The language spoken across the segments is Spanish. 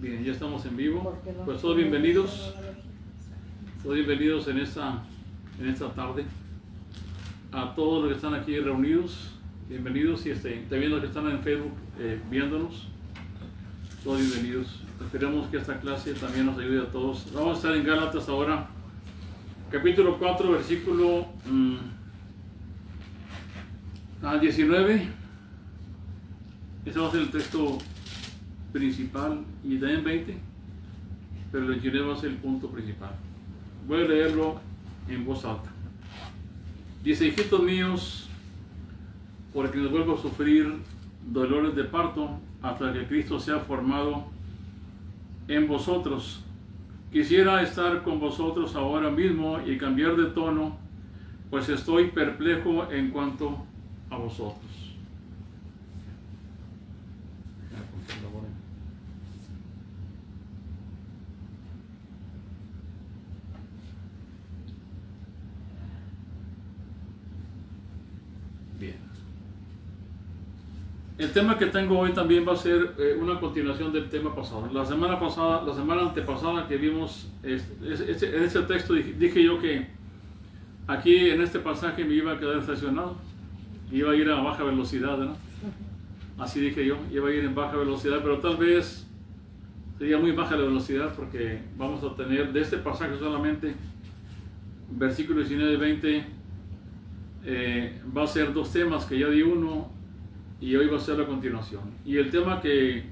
Bien, ya estamos en vivo. Pues todos bienvenidos. Todos bienvenidos en esta tarde. A todos los que están aquí reunidos, bienvenidos. Y también los que están en Facebook viéndonos, todos bienvenidos. Esperemos que esta clase también nos ayude a todos. Vamos a estar en Gálatas ahora, capítulo 4, versículo 19. Ese va a ser el texto principal, y también 20, pero el 19 va a ser el punto principal. Voy a leerlo en voz alta. Dice: hijitos míos, porque les vuelvo a sufrir dolores de parto hasta que Cristo sea formado en vosotros. Quisiera estar con vosotros ahora mismo y cambiar de tono, pues estoy perplejo en cuanto a vosotros. Bien. El tema que tengo hoy también va a ser una continuación del tema pasado. La semana antepasada que vimos en ese texto, dije yo que aquí en este pasaje me iba a quedar estacionado, iba a ir a baja velocidad, ¿no? Así dije yo, iba a ir en baja velocidad, pero tal vez sería muy baja la velocidad, porque vamos a tener de este pasaje solamente versículos 19 y 20. Va a ser dos temas, que ya di uno y hoy va a ser la continuación. Y el tema que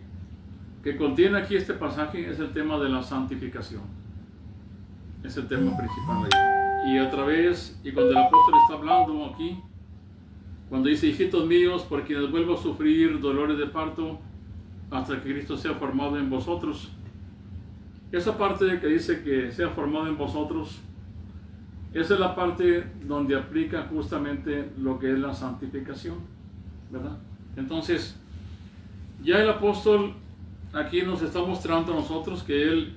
contiene aquí este pasaje es el tema de la santificación. Es el tema principal ahí. Y a través, y cuando el apóstol está hablando aquí, cuando dice: hijitos míos, por quienes vuelvo a sufrir dolores de parto hasta que Cristo sea formado en vosotros. Esa parte que dice que sea formado en vosotros, esa es la parte donde aplica justamente lo que es la santificación, ¿verdad? Entonces, ya el apóstol aquí nos está mostrando a nosotros que él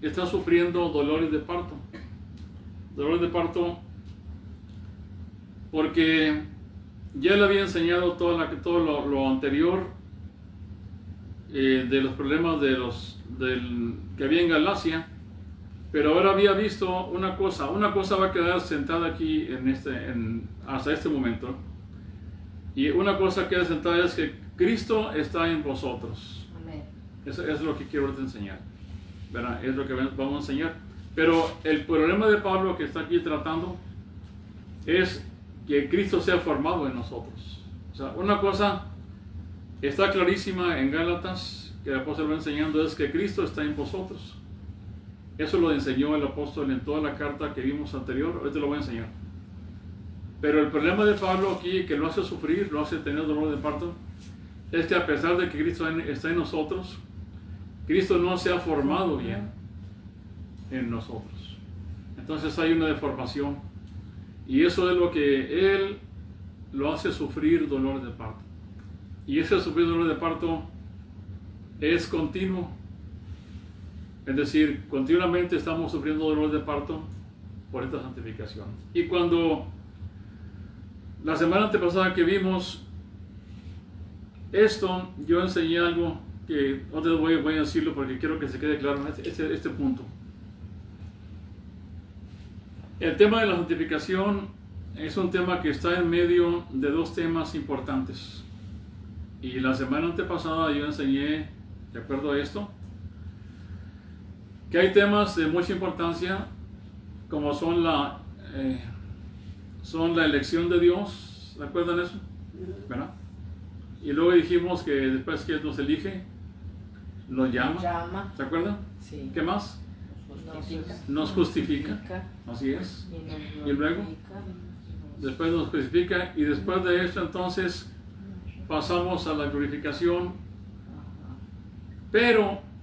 está sufriendo dolores de parto. Dolores de parto porque ya le había enseñado todo lo anterior de los problemas que había en Galacia. Pero ahora había visto una cosa va a quedar sentada aquí hasta este momento. Y una cosa que queda sentada es que Cristo está en vosotros. Amén. Eso es lo que quiero enseñar, ¿verdad? Es lo que vamos a enseñar. Pero el problema de Pablo que está aquí tratando es que Cristo sea formado en nosotros. O sea, una cosa está clarísima en Gálatas, que el apóstol va enseñando, es que Cristo está en vosotros. Eso lo enseñó el apóstol en toda la carta que vimos anterior. Ahorita lo voy a enseñar. Pero el problema de Pablo aquí, que lo hace sufrir, lo hace tener dolor de parto, es que a pesar de que Cristo está en nosotros, Cristo no se ha formado bien en nosotros. Entonces hay una deformación. Y eso es lo que Él lo hace sufrir dolor de parto. Y ese sufrir dolor de parto es continuo. Es decir, continuamente estamos sufriendo dolor de parto por esta santificación. Y cuando la semana antepasada que vimos esto, yo enseñé algo que otra vez voy a decirlo porque quiero que se quede claro este punto. El tema de la santificación es un tema que está en medio de dos temas importantes. Y la semana antepasada yo enseñé, de acuerdo a esto, que hay temas de mucha importancia, como son la elección de Dios. ¿Recuerdan eso? ¿Verdad? Y luego dijimos que después que nos elige, nos llama. ¿Se acuerdan? Sí. ¿Qué más? Nos justifica. Así es. Y luego, después nos justifica, y después de esto entonces pasamos a la glorificación. Pero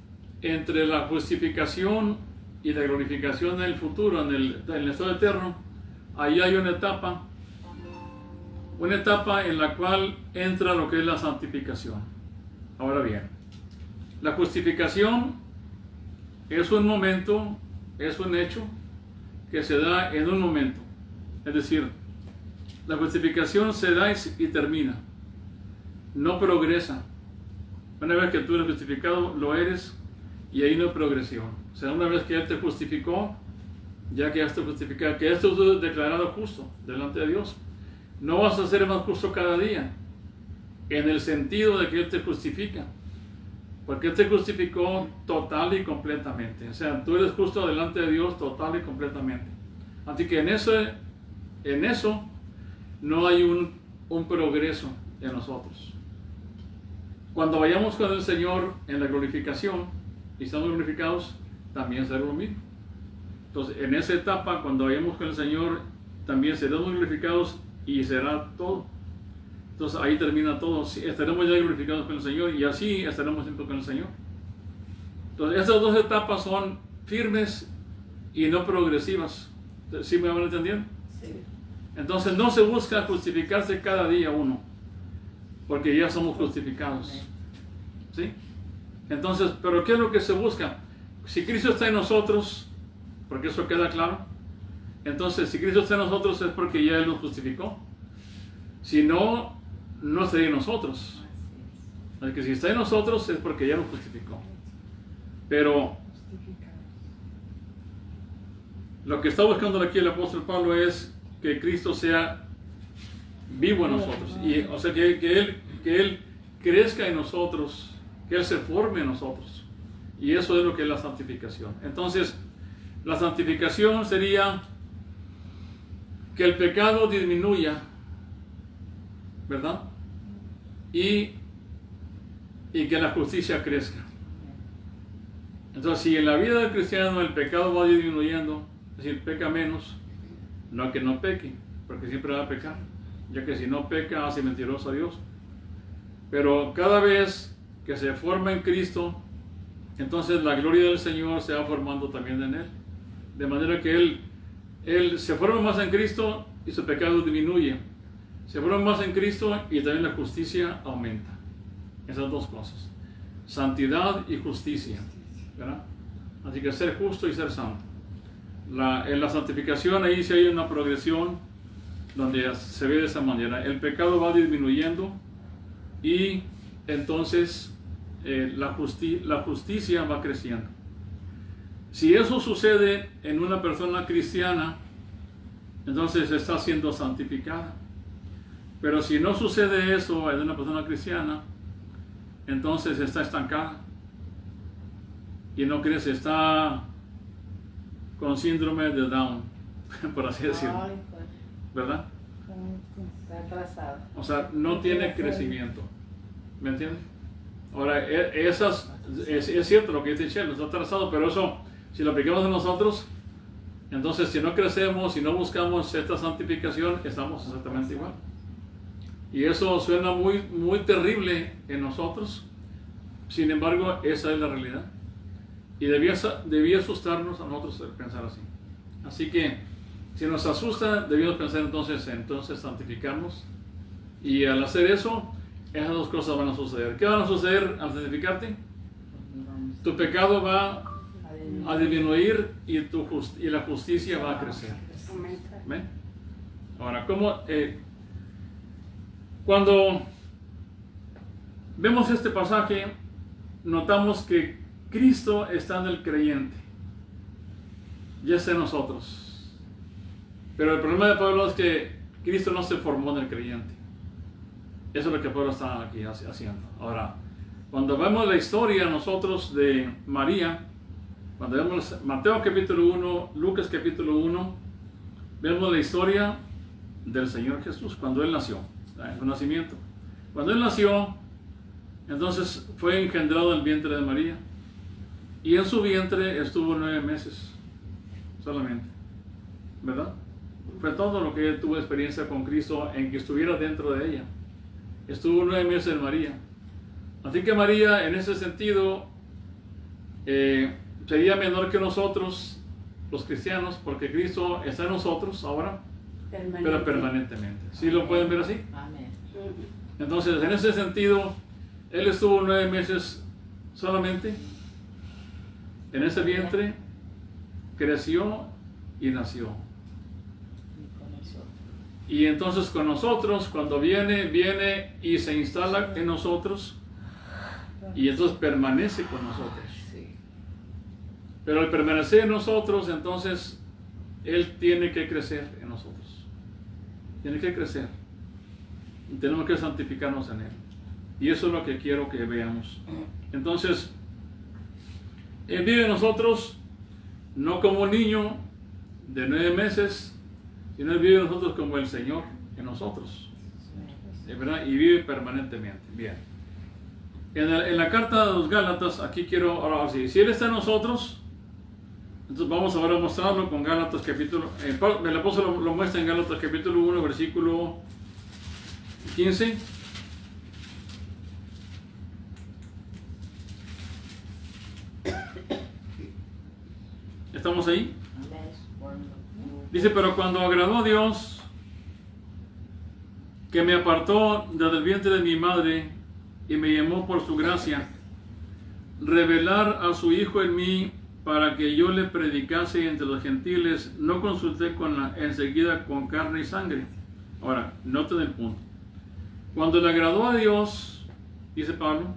entre la justificación y la glorificación en el futuro, en el estado eterno, ahí hay una etapa en la cual entra lo que es la santificación. Ahora bien, la justificación es un momento, es un hecho que se da en un momento. Es decir, la justificación se da y termina, no progresa. Una vez que tú eres justificado, lo eres, y ahí no hay progresión. O sea, una vez que Él te justificó, ya que ya estás justificado, que esto es declarado justo delante de Dios. No vas a ser más justo cada día, en el sentido de que Él te justifica, porque Él te justificó total y completamente. O sea, tú eres justo delante de Dios total y completamente. Así que en eso no hay un progreso en nosotros. Cuando vayamos con el Señor en la glorificación y estamos glorificados, también será lo mismo. Entonces, en esa etapa, cuando vayamos con el Señor, también seremos glorificados y será todo. Entonces, ahí termina todo. Estaremos ya glorificados con el Señor y así estaremos siempre con el Señor. Entonces, esas dos etapas son firmes y no progresivas. ¿Sí me van entendiendo? Sí. Entonces, no se busca justificarse cada día uno, porque ya somos justificados. ¿Sí? Entonces, ¿pero qué es lo que se busca? Si Cristo está en nosotros, porque eso queda claro, entonces si Cristo está en nosotros es porque ya Él nos justificó. Si no, no estaría en nosotros. Así que si está en nosotros es porque ya nos justificó. Pero lo que está buscando aquí el apóstol Pablo es que Cristo sea vivo en nosotros. Y, o sea, que Él crezca en nosotros, que Él se forme en nosotros. Y eso es lo que es la santificación. Entonces, la santificación sería que el pecado disminuya, ¿verdad? Y que la justicia crezca. Entonces, si en la vida del cristiano el pecado va disminuyendo, es decir, peca menos, no que no peque, porque siempre va a pecar, ya que si no peca hace mentiroso a Dios. Pero cada vez que se forma en Cristo, entonces la gloria del Señor se va formando también en Él. De manera que Él se forma más en Cristo y su pecado disminuye. Se forma más en Cristo y también la justicia aumenta. Esas dos cosas. Santidad y justicia, ¿verdad? Así que ser justo y ser santo. En la santificación ahí sí hay una progresión donde se ve de esa manera. El pecado va disminuyendo y entonces la justicia va creciendo. Si eso sucede en una persona cristiana, entonces está siendo santificada. Pero si no sucede eso en una persona cristiana, entonces está estancada y no crece, está con síndrome de Down, por así decirlo, ¿verdad? Está atrasado. O sea, no tiene crecimiento, ¿me entiendes? Ahora, es cierto lo que dice Chelo, está atrasado, pero eso, si lo aplicamos a nosotros, entonces si no crecemos, si no buscamos esta santificación, estamos exactamente igual. Y eso suena muy, muy terrible en nosotros, sin embargo, esa es la realidad. Y debía asustarnos a nosotros pensar así. Así que, si nos asusta, debemos pensar entonces santificarnos. Y al hacer eso, esas dos cosas van a suceder. ¿Qué van a suceder al santificarte? Tu pecado va a disminuir y la justicia va a crecer. ¿Ven? Ahora, cuando vemos este pasaje, notamos que Cristo está en el creyente, ya está en nosotros. Pero el problema de Pablo es que Cristo no se formó en el creyente. Eso es lo que Pablo está aquí haciendo. Ahora, cuando vemos la historia nosotros de María, cuando vemos Mateo capítulo 1, Lucas capítulo 1, vemos la historia del Señor Jesús cuando Él nació, en su nacimiento. Cuando Él nació, entonces fue engendrado en el vientre de María. Y en su vientre estuvo 9 meses solamente, ¿verdad? Fue todo lo que él tuvo experiencia con Cristo en que estuviera dentro de ella. Estuvo 9 meses en María. Así que María, en ese sentido, sería menor que nosotros, los cristianos, porque Cristo está en nosotros ahora, pero permanentemente. ¿Sí lo pueden ver así? Amén. Entonces, en ese sentido, Él estuvo 9 meses solamente en ese vientre, creció y nació. Y entonces con nosotros, cuando viene y se instala en nosotros, y entonces permanece con nosotros. Sí. Pero al permanecer en nosotros, entonces Él tiene que crecer en nosotros. Tiene que crecer. Y tenemos que santificarnos en Él. Y eso es lo que quiero que veamos. Entonces, Él vive en nosotros no como un niño de 9 meses, sino Él vive en nosotros como el Señor en nosotros. ¿Verdad? Y vive permanentemente. Bien. En la carta de los Gálatas, aquí quiero ahora sí, si Él está en nosotros, entonces vamos ahora a mostrarlo con Gálatas capítulo, el apóstol lo muestra en Gálatas capítulo 1, versículo 15. ¿Estamos ahí? Dice, pero cuando agradó a Dios, que me apartó desde el vientre de mi madre y me llamó por su gracia, revelar a su Hijo en mí para que yo le predicase entre los gentiles, no consulté enseguida con carne y sangre. Ahora, noten el punto. Cuando le agradó a Dios, dice Pablo,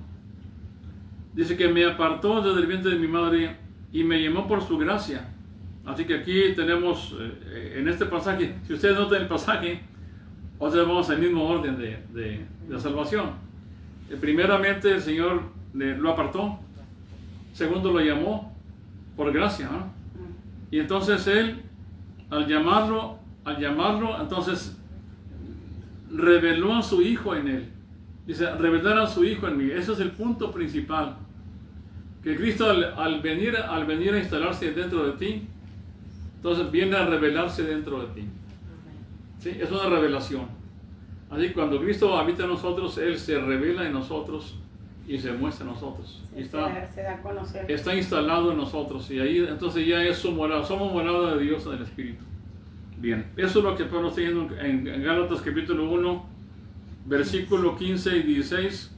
dice que me apartó desde el vientre de mi madre y me llamó por su gracia. Así que aquí tenemos, en este pasaje, si ustedes notan el pasaje, otra vez vamos al mismo orden de salvación. Primeramente el Señor lo apartó, segundo lo llamó por gracia, ¿no? Y entonces Él, al llamarlo, entonces reveló a su Hijo en Él. Dice, revelar a su Hijo en mí. Ese es el punto principal. Que Cristo al venir a instalarse dentro de ti, entonces viene a revelarse dentro de ti. ¿Sí? Es una revelación. Así que cuando Cristo habita en nosotros, Él se revela en nosotros y se muestra en nosotros. Y se da a conocer. Está instalado en nosotros y ahí entonces ya es su morada. Somos morada de Dios en el Espíritu. Bien, eso es lo que Pablo está diciendo en Gálatas capítulo 1, versículo 15 y 16.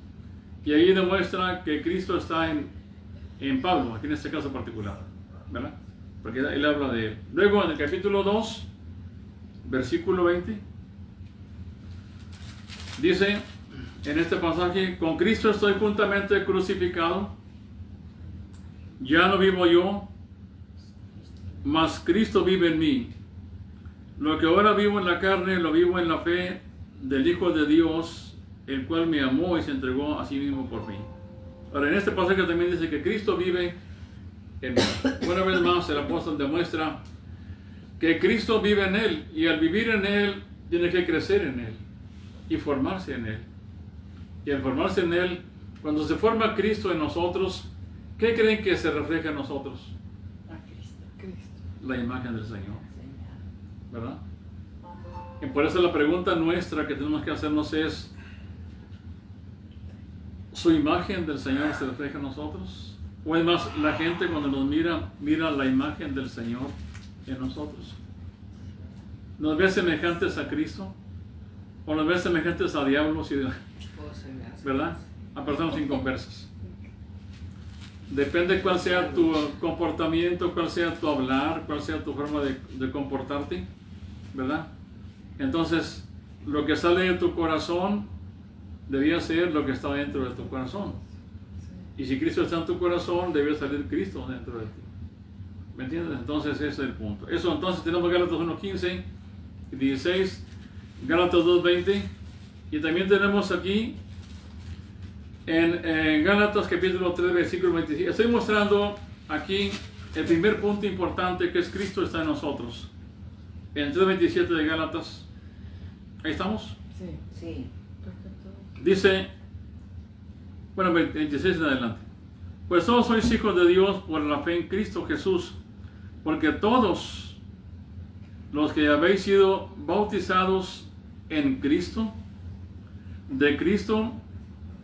Y ahí demuestra que Cristo está en Pablo, aquí en este caso particular, ¿verdad? Porque él habla de él. Luego en el capítulo 2, versículo 20, dice en este pasaje, con Cristo estoy juntamente crucificado, ya no vivo yo, mas Cristo vive en mí. Lo que ahora vivo en la carne, lo vivo en la fe del Hijo de Dios, el cual me amó y se entregó a sí mismo por mí. Ahora, en este pasaje también dice que Cristo vive en mí. Una vez más, el apóstol demuestra que Cristo vive en él, y al vivir en él, tiene que crecer en él y formarse en él. Y al formarse en él, cuando se forma Cristo en nosotros, ¿qué creen que se refleja en nosotros? A Cristo. La imagen del Señor, ¿verdad? Y por eso la pregunta nuestra que tenemos que hacernos es, ¿su imagen del Señor se refleja en nosotros? O es más, la gente cuando nos mira la imagen del Señor en nosotros. ¿Nos ve semejantes a Cristo? ¿O nos ve semejantes a diablos y ¿verdad? A personas inconversas. Depende cuál sea tu comportamiento, cuál sea tu hablar, cuál sea tu forma de comportarte, ¿verdad? Entonces, lo que sale de tu corazón debía ser lo que está dentro de tu corazón. Y si Cristo está en tu corazón, debe salir Cristo dentro de ti. ¿Me entiendes? Entonces ese es el punto. Eso, entonces tenemos Gálatas 1:15 y 16, Gálatas 2:20, y también tenemos aquí en Gálatas capítulo 3, versículo 25. Estoy mostrando aquí el primer punto importante, que es Cristo está en nosotros. En 3:27 de Gálatas. ¿Ahí estamos? Sí. Dice, bueno, 26 en adelante. Pues todos sois hijos de Dios por la fe en Cristo Jesús, porque todos los que habéis sido bautizados en Cristo, de Cristo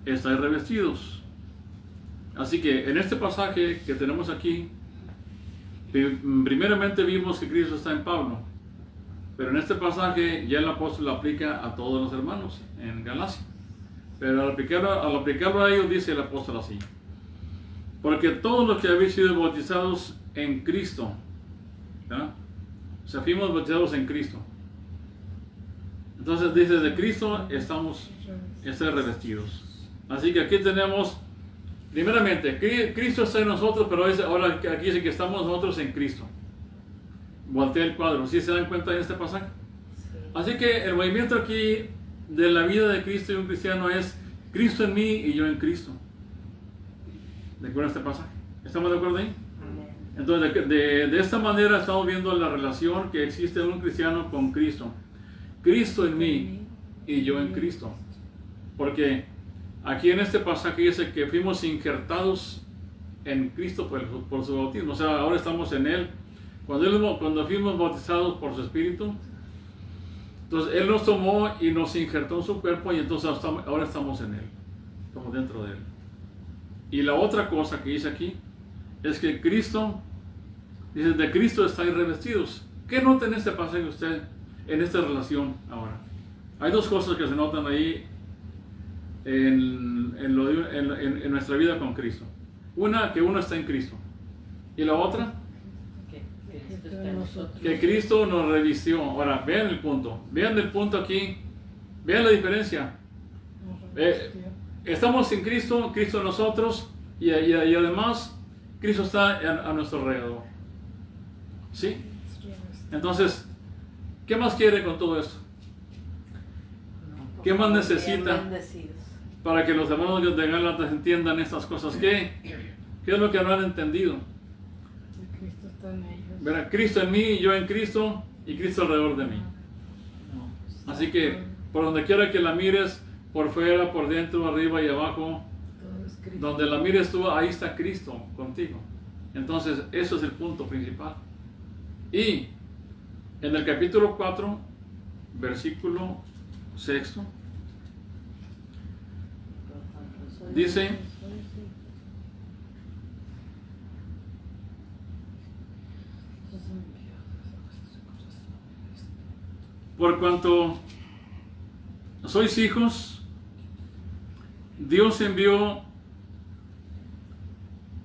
estáis revestidos. Así que en este pasaje que tenemos aquí, primeramente vimos que Cristo está en Pablo, pero en este pasaje ya el apóstol lo aplica a todos los hermanos en Galacia. Pero al aplicarlo a ellos dice el apóstol así: porque todos los que habéis sido bautizados en Cristo, ¿verdad? O sea, fuimos bautizados en Cristo. Entonces dice, de Cristo estáis revestidos. Así que aquí tenemos Primeramente, Cristo está en nosotros, pero ahora aquí dice que estamos nosotros en Cristo. Voltea el cuadro, ¿sí se dan cuenta de este pasaje? Sí. Así que el movimiento aquí de la vida de Cristo y un cristiano es Cristo en mí y yo en Cristo. ¿De acuerdo a este pasaje? ¿Estamos de acuerdo ahí? Amén. Entonces, de esta manera estamos viendo la relación que existe de un cristiano con Cristo. Cristo en mí y yo en Cristo. Porque aquí en este pasaje dice que fuimos injertados en Cristo por su bautismo. O sea, ahora estamos en Él. Cuando fuimos bautizados por su Espíritu, entonces Él nos tomó y nos injertó en su cuerpo y entonces ahora estamos en Él. Estamos dentro de Él. Y la otra cosa que dice aquí es que Cristo, dice, de Cristo estáis revestidos. ¿Qué nota en este pasaje usted, en esta relación ahora? Hay dos cosas que se notan ahí en nuestra vida con Cristo. Una, que uno está en Cristo. Y la otra, Que Cristo está en nosotros. que Cristo nos revistió. Ahora, vean el punto aquí, vean la diferencia. Estamos en Cristo, Cristo en nosotros, y además Cristo está a nuestro alrededor. ¿Sí? Entonces, ¿qué más quiere con todo esto? ¿Qué más necesita Bien bendecidos. para que los hermanos de Gálatas entiendan estas cosas? ¿Qué es lo que no han entendido? Cristo está en ellos. Verá, Cristo en mí, yo en Cristo, y Cristo alrededor de mí. Así que, por donde quiera que la mires, por fuera, por dentro, arriba y abajo, Todo es Cristo. donde la mires tú, ahí está Cristo contigo. Entonces, eso es el punto principal. Y en el capítulo 4, versículo 6, dice: por cuanto sois hijos, Dios envió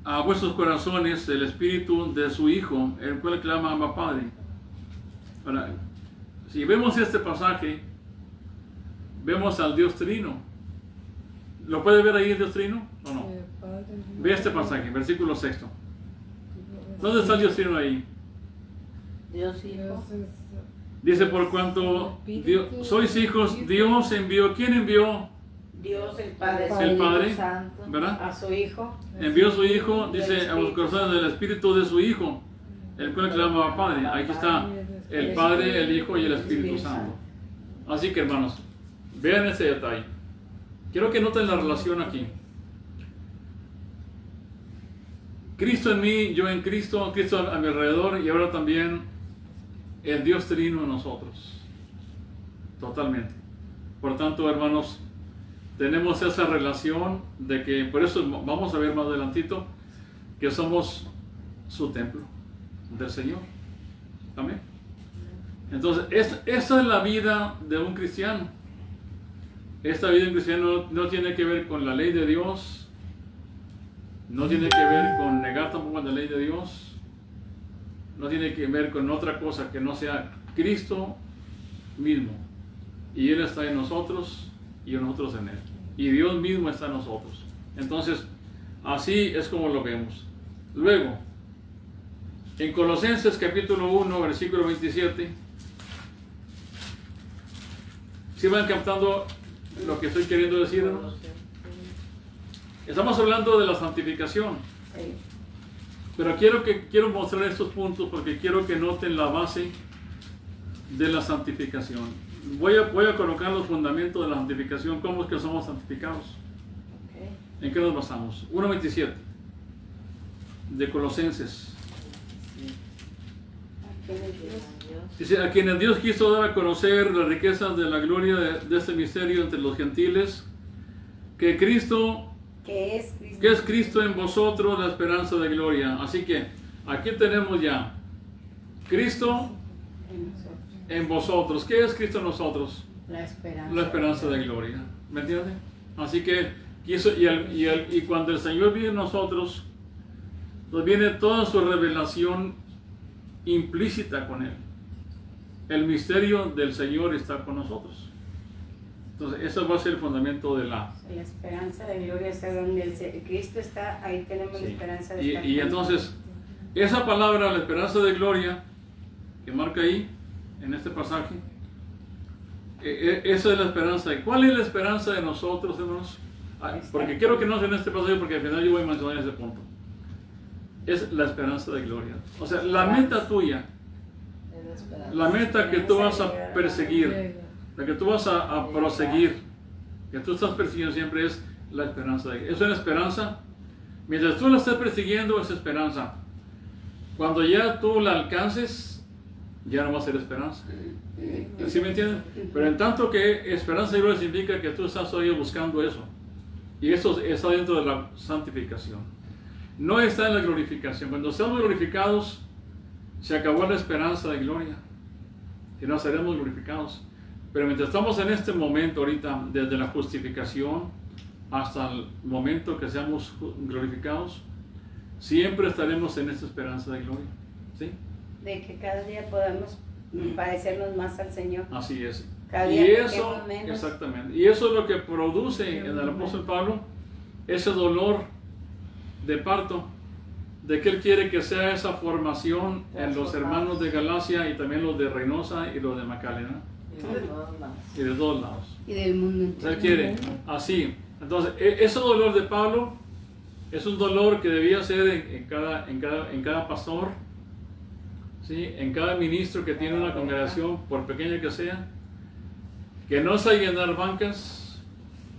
a vuestros corazones el espíritu de su Hijo, el cual clama Abba Padre. Ahora, si vemos este pasaje, vemos al Dios Trino. ¿Lo puede ver ahí el Dios Trino o no? Ve este pasaje, versículo 6. ¿Dónde está el Dios Trino ahí? Dios Hijo. Dice, por cuanto sois hijos, Dios envió. ¿Quién envió? Dios el Padre, El Padre, Espíritu Santo, ¿verdad? a su Hijo. Envió a su Hijo, dice, a los corazones del Espíritu de su Hijo, el cual clama a Padre. Aquí está el Padre, el Hijo y el Espíritu Santo. Así que, hermanos, vean ese detalle. Quiero que noten la relación aquí. Cristo en mí, yo en Cristo, Cristo a mi alrededor, y ahora también el Dios Trino en nosotros. Totalmente. Por tanto, hermanos, tenemos esa relación de que, por eso vamos a ver más adelantito, que somos su templo del Señor. Amén. Entonces, esa es la vida de un cristiano. Esta vida de un cristiano no tiene que ver con la ley de Dios, no tiene que ver con negar tampoco la ley de Dios, no tiene que ver con otra cosa que no sea Cristo mismo. Y Él está en nosotros y nosotros en Él. Y Dios mismo está en nosotros. Entonces, así es como lo vemos. Luego, en Colosenses capítulo 1, versículo 27, ¿sí van captando lo que estoy queriendo decir, hermanos? Estamos hablando de la santificación. Sí. Pero quiero mostrar estos puntos porque quiero que noten la base de la santificación. Voy a colocar los fundamentos de la santificación, cómo es que somos santificados. Okay. ¿En qué nos basamos? 1.27 de Colosenses. ¿A quién es Dios? Dice, a quienes Dios quiso dar a conocer las riquezas de la gloria de este misterio entre los gentiles, que Cristo, ¿Qué es Cristo? que es Cristo en vosotros, la esperanza de gloria. Así que aquí tenemos ya Cristo En nosotros. en vosotros. ¿Qué es Cristo en nosotros? La esperanza. La esperanza de gloria. ¿Me entiendes? Así que y cuando el Señor viene en nosotros, pues viene toda su revelación implícita con Él. El misterio del Señor está con nosotros. Entonces, ese va a ser el fundamento de la... La esperanza de gloria está donde Cristo está, ahí tenemos la Sí. esperanza de Y estar con Él. entonces, esa palabra, la esperanza de gloria, que marca ahí, en este pasaje, esa es la esperanza. ¿Y cuál es la esperanza de nosotros, hermanos? Porque quiero que no sea en este pasaje, porque al final yo voy a mencionar ese punto. Es la esperanza de gloria. O sea, la meta tuya, la meta que tú vas a perseguir, la que tú vas a proseguir, que tú estás persiguiendo siempre es la esperanza. Es una esperanza. Mientras tú la estás persiguiendo, es esperanza. Cuando ya tú la alcances, ya no va a ser esperanza. ¿Sí me entienden? Pero en tanto que esperanza y gloria significa que tú estás todavía buscando eso. Y eso está dentro de la santificación. No está en la glorificación. Cuando seamos glorificados, se acabó la esperanza de gloria. Y no seremos glorificados. Pero mientras estamos en este momento ahorita, desde la justificación hasta el momento que seamos glorificados, siempre estaremos en esta esperanza de gloria. ¿Sí? De que cada día podamos parecernos más al Señor. Así es. Cada Y día eso, pequemos menos. exactamente. Y eso es lo que produce en el apóstol Pablo ese dolor de parto, de que él quiere que sea esa formación en los hermanos de Galacia y también los de Reynosa y los de Macalena y de todos lados. Y del mundo O sea, entero. él quiere así. Entonces, ese dolor de Pablo es un dolor que debía ser en cada pastor, ¿sí? En cada ministro que tiene una congregación, por pequeña que sea, que no sea llenar bancas,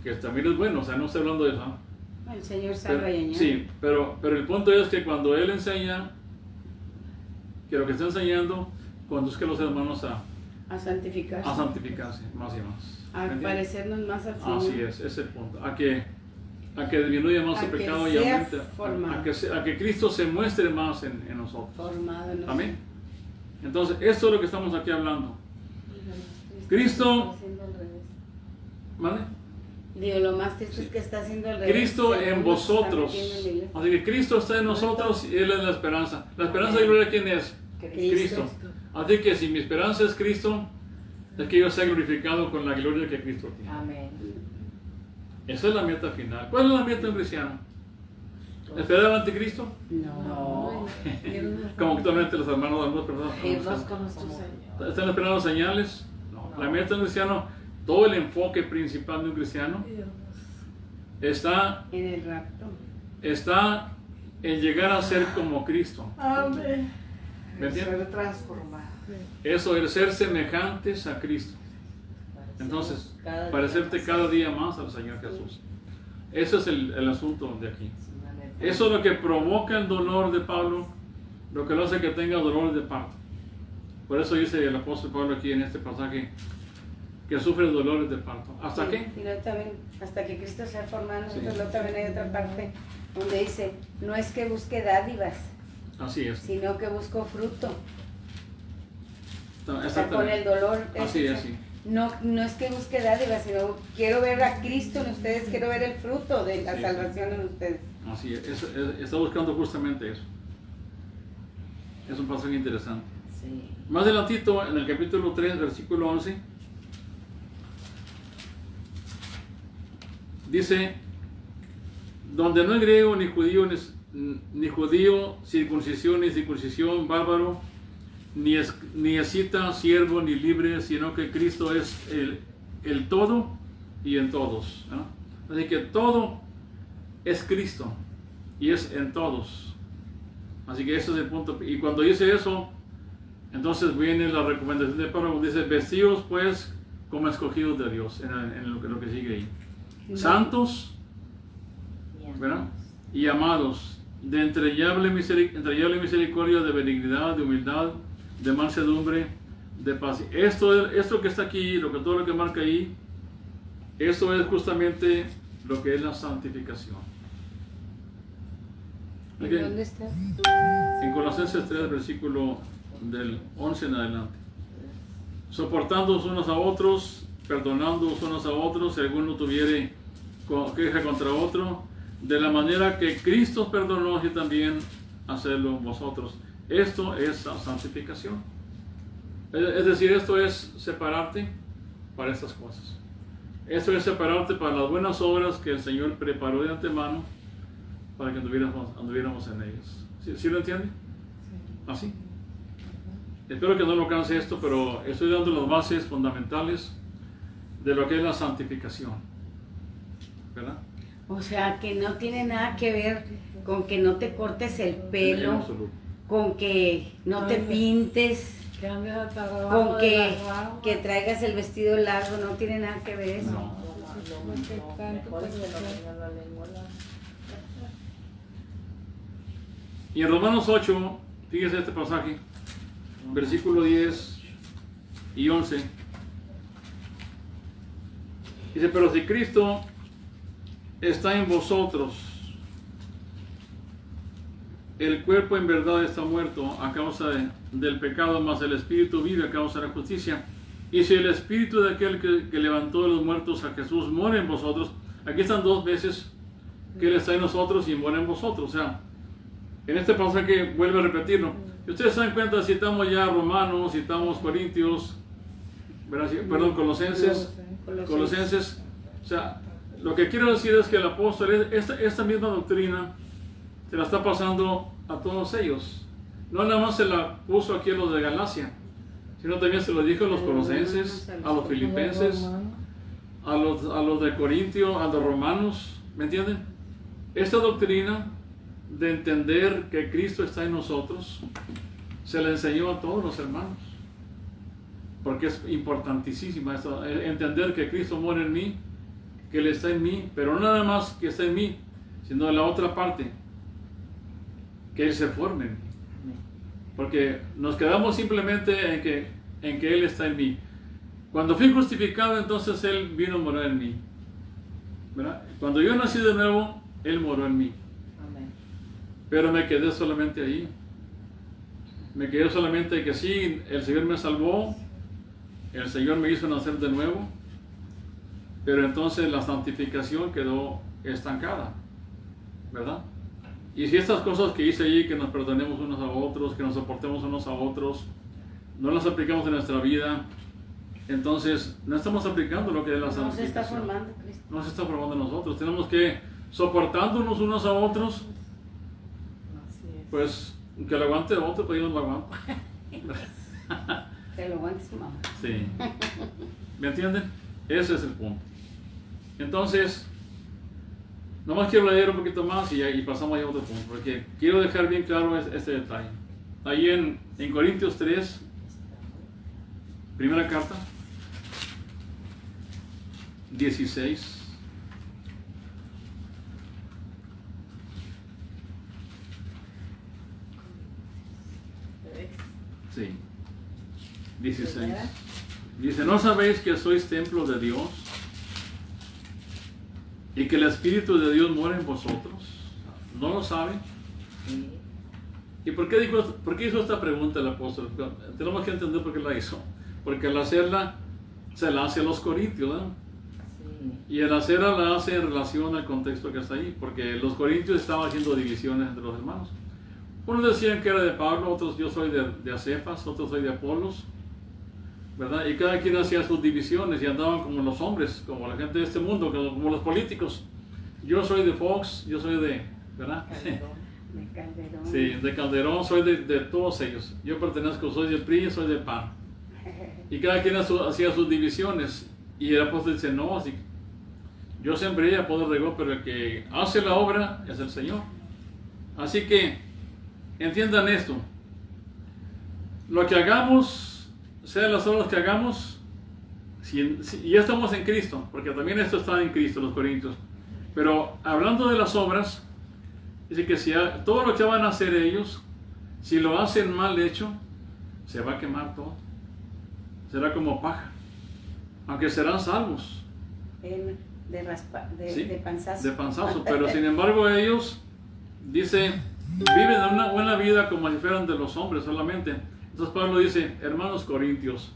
que también es bueno, o sea, no estoy hablando de eso, ¿no? El Señor salva y añade. Sí, pero el punto es que cuando Él enseña, que lo que está enseñando, conduzca a los hermanos A santificarse. a santificarse más y más. A ¿Me entiendes? parecernos más al Señor. Así es, ese es el punto. A que disminuya más A el que pecado y sea aumente. formado. A que Cristo se muestre más en nosotros. Formado en nosotros. Amén. Entonces, esto es lo que estamos aquí hablando. Cristo- Está haciendo al revés. ¿Vale? Digo, lo más triste es que está haciendo al revés. Cristo Se en nos está vosotros. metiendo en la iglesia. Así que Cristo está en nosotros y Él es la esperanza. ¿La esperanza de gloria quién es? Cristo. Así que si mi esperanza es Cristo, es que yo sea glorificado con la gloria que Cristo tiene. Amén. Esa es la meta final. ¿Cuál es la meta de un cristiano? ¿Esperar al anticristo? No. Como actualmente los hermanos de algunas personas Irnos con nuestro Señor. están esperando señales. No. La meta de un cristiano, todo el enfoque principal de un cristiano está En el rapto. en llegar a ser como Cristo. Amén. ¿Me entiendes? Ser transformado. Eso es ser semejantes a Cristo. Entonces, parecerte cada día más al Señor Jesús. Ese es el asunto de aquí. Eso es lo que provoca el dolor de Pablo, lo que lo hace que tenga dolor de parto. Por eso dice el apóstol Pablo aquí en este pasaje que sufre dolores de parto. ¿Hasta Sí, qué? Y luego también, hasta que Cristo sea formado, nosotros Sí. luego también hay otra parte donde dice, no es que busque dádivas, Así es. sino que busco fruto. No, O sea, con exactamente. el dolor. Así ese, es, sí. No es que busque dádivas, sino quiero ver a Cristo en ustedes, quiero ver el fruto de la Sí, salvación en ustedes. Así es. Está buscando justamente eso. Es un pasaje interesante. Sí. Más adelantito, en el capítulo 3, versículo 11, dice, donde no hay griego ni judío, circuncisión ni circuncisión, bárbaro, ni escita, siervo, ni libre, sino que Cristo es el todo y en todos, ¿no? Así que todo es Cristo y es en todos. Así que ese es el punto. Y cuando dice eso, entonces viene la recomendación de Pablo, dice, vestidos pues como escogidos de Dios, en lo que sigue ahí. Santos, ¿verdad? Y amados, de entrañable misericordia, de benignidad, de humildad, de mansedumbre, de paz. Esto que está aquí, todo lo que marca ahí, esto es justamente lo que es la santificación. ¿En Ok. dónde está? En Colosenses 3, versículo del 11 en adelante. Soportándoos unos a otros, perdonándoos unos a otros, si alguno tuviere queja contra otro, de la manera que Cristo perdonó, y también hacerlo vosotros. Esto es la santificación. Es decir, esto es separarte para estas cosas. Esto es separarte para las buenas obras que el Señor preparó de antemano para que anduviéramos en ellas. ¿Sí lo entiende? ¿Así? Espero que no lo canse esto, pero estoy dando las bases fundamentales de lo que es la santificación. ¿Verdad? O sea, que no tiene nada que ver con que no te cortes el En pelo, absoluto. con que no te pintes, Que andes hasta abajo con de que, las ramas. que traigas el vestido largo, no tiene nada que ver eso. No. Mejor es que no tenga la lengua larga. Y en Romanos 8, fíjese este pasaje, versículo 10 y 11. Dice, pero si Cristo está en vosotros, el cuerpo en verdad está muerto a causa del pecado, mas el espíritu vive a causa de la justicia. Y si el espíritu de aquel que levantó de los muertos a Jesús mora en vosotros, aquí están dos veces que Él está en nosotros y mora en vosotros. O sea, en este pasaje vuelve a repetirlo. Si ustedes se dan cuenta, citamos ya Romanos, citamos Corintios, ¿verdad? Perdón, Colosenses. O sea, lo que quiero decir es que el apóstol, esta misma doctrina, se la está pasando a todos ellos. No nada más se la puso aquí a los de Galacia, sino también se lo dijo a los colosenses, a los filipenses, a los de Corintio, a los romanos. ¿Me entienden? Esta doctrina de entender que Cristo está en nosotros, se la enseñó a todos los hermanos. Porque es importantísima esto, entender que Cristo mora en mí, que Él está en mí, pero no nada más que está en mí, sino la otra parte, que Él se forme en mí. Porque nos quedamos simplemente en que Él está en mí. Cuando fui justificado, entonces Él vino a morar en mí, ¿verdad? Cuando yo nací de nuevo, Él moró en mí. Amén. Pero me quedé solamente ahí. Me quedé solamente que sí, el Señor me salvó, el Señor me hizo nacer de nuevo, pero entonces la santificación quedó estancada, ¿verdad? Y si estas cosas que hice allí, que nos perdonemos unos a otros, que nos soportemos unos a otros, no las aplicamos en nuestra vida, entonces no estamos aplicando lo que es la No se está santificación. formando Cristo. No se está formando en nosotros. Tenemos que, soportándonos unos a otros, Así es. pues que lo aguante otro, pues yo no lo aguanto. Te lo aguantes, mamá. Sí. ¿Me entienden? Ese es el punto. Entonces, nomás quiero leer un poquito más y pasamos a otro punto, porque quiero dejar bien claro este detalle. Ahí en Corintios 3, primera carta, 16. Sí. 16. Dice, ¿no sabéis que sois templo de Dios y que el Espíritu de Dios mora en vosotros? ¿No lo saben? ¿Y por qué hizo esta pregunta el apóstol? Tenemos que entender por qué la hizo. Porque al hacerla, se la hace a los corintios, ¿verdad? Sí. Y el hacerla la hace en relación al contexto que está ahí. Porque los corintios estaban haciendo divisiones entre los hermanos. Unos decían que era de Pablo, otros yo soy de Acefas, otros soy de Apolos, ¿verdad? Y cada quien hacía sus divisiones y andaban como los hombres, como la gente de este mundo, como los políticos. Yo soy de Fox, yo soy de, ¿verdad? De Calderón. Sí, de Calderón, soy de todos ellos. Yo pertenezco, soy del PRI, soy del PAN. Y cada quien hacía sus divisiones. Y el apóstol dice, no, así, yo sembré, Apolo regó, pero el que hace la obra es el Señor. Así que, entiendan esto. Lo que hagamos, sean las obras que hagamos, si ya estamos en Cristo, porque también esto está en Cristo, los corintios. Pero hablando de las obras, dice que si todo lo que van a hacer ellos, si lo hacen mal hecho, se va a quemar todo. Será como paja. Aunque serán salvos. De ¿Sí? de panzazo. De panzazo. Pero sin embargo ellos, dice, viven una buena vida como si fueran de los hombres solamente. Entonces Pablo dice, hermanos corintios,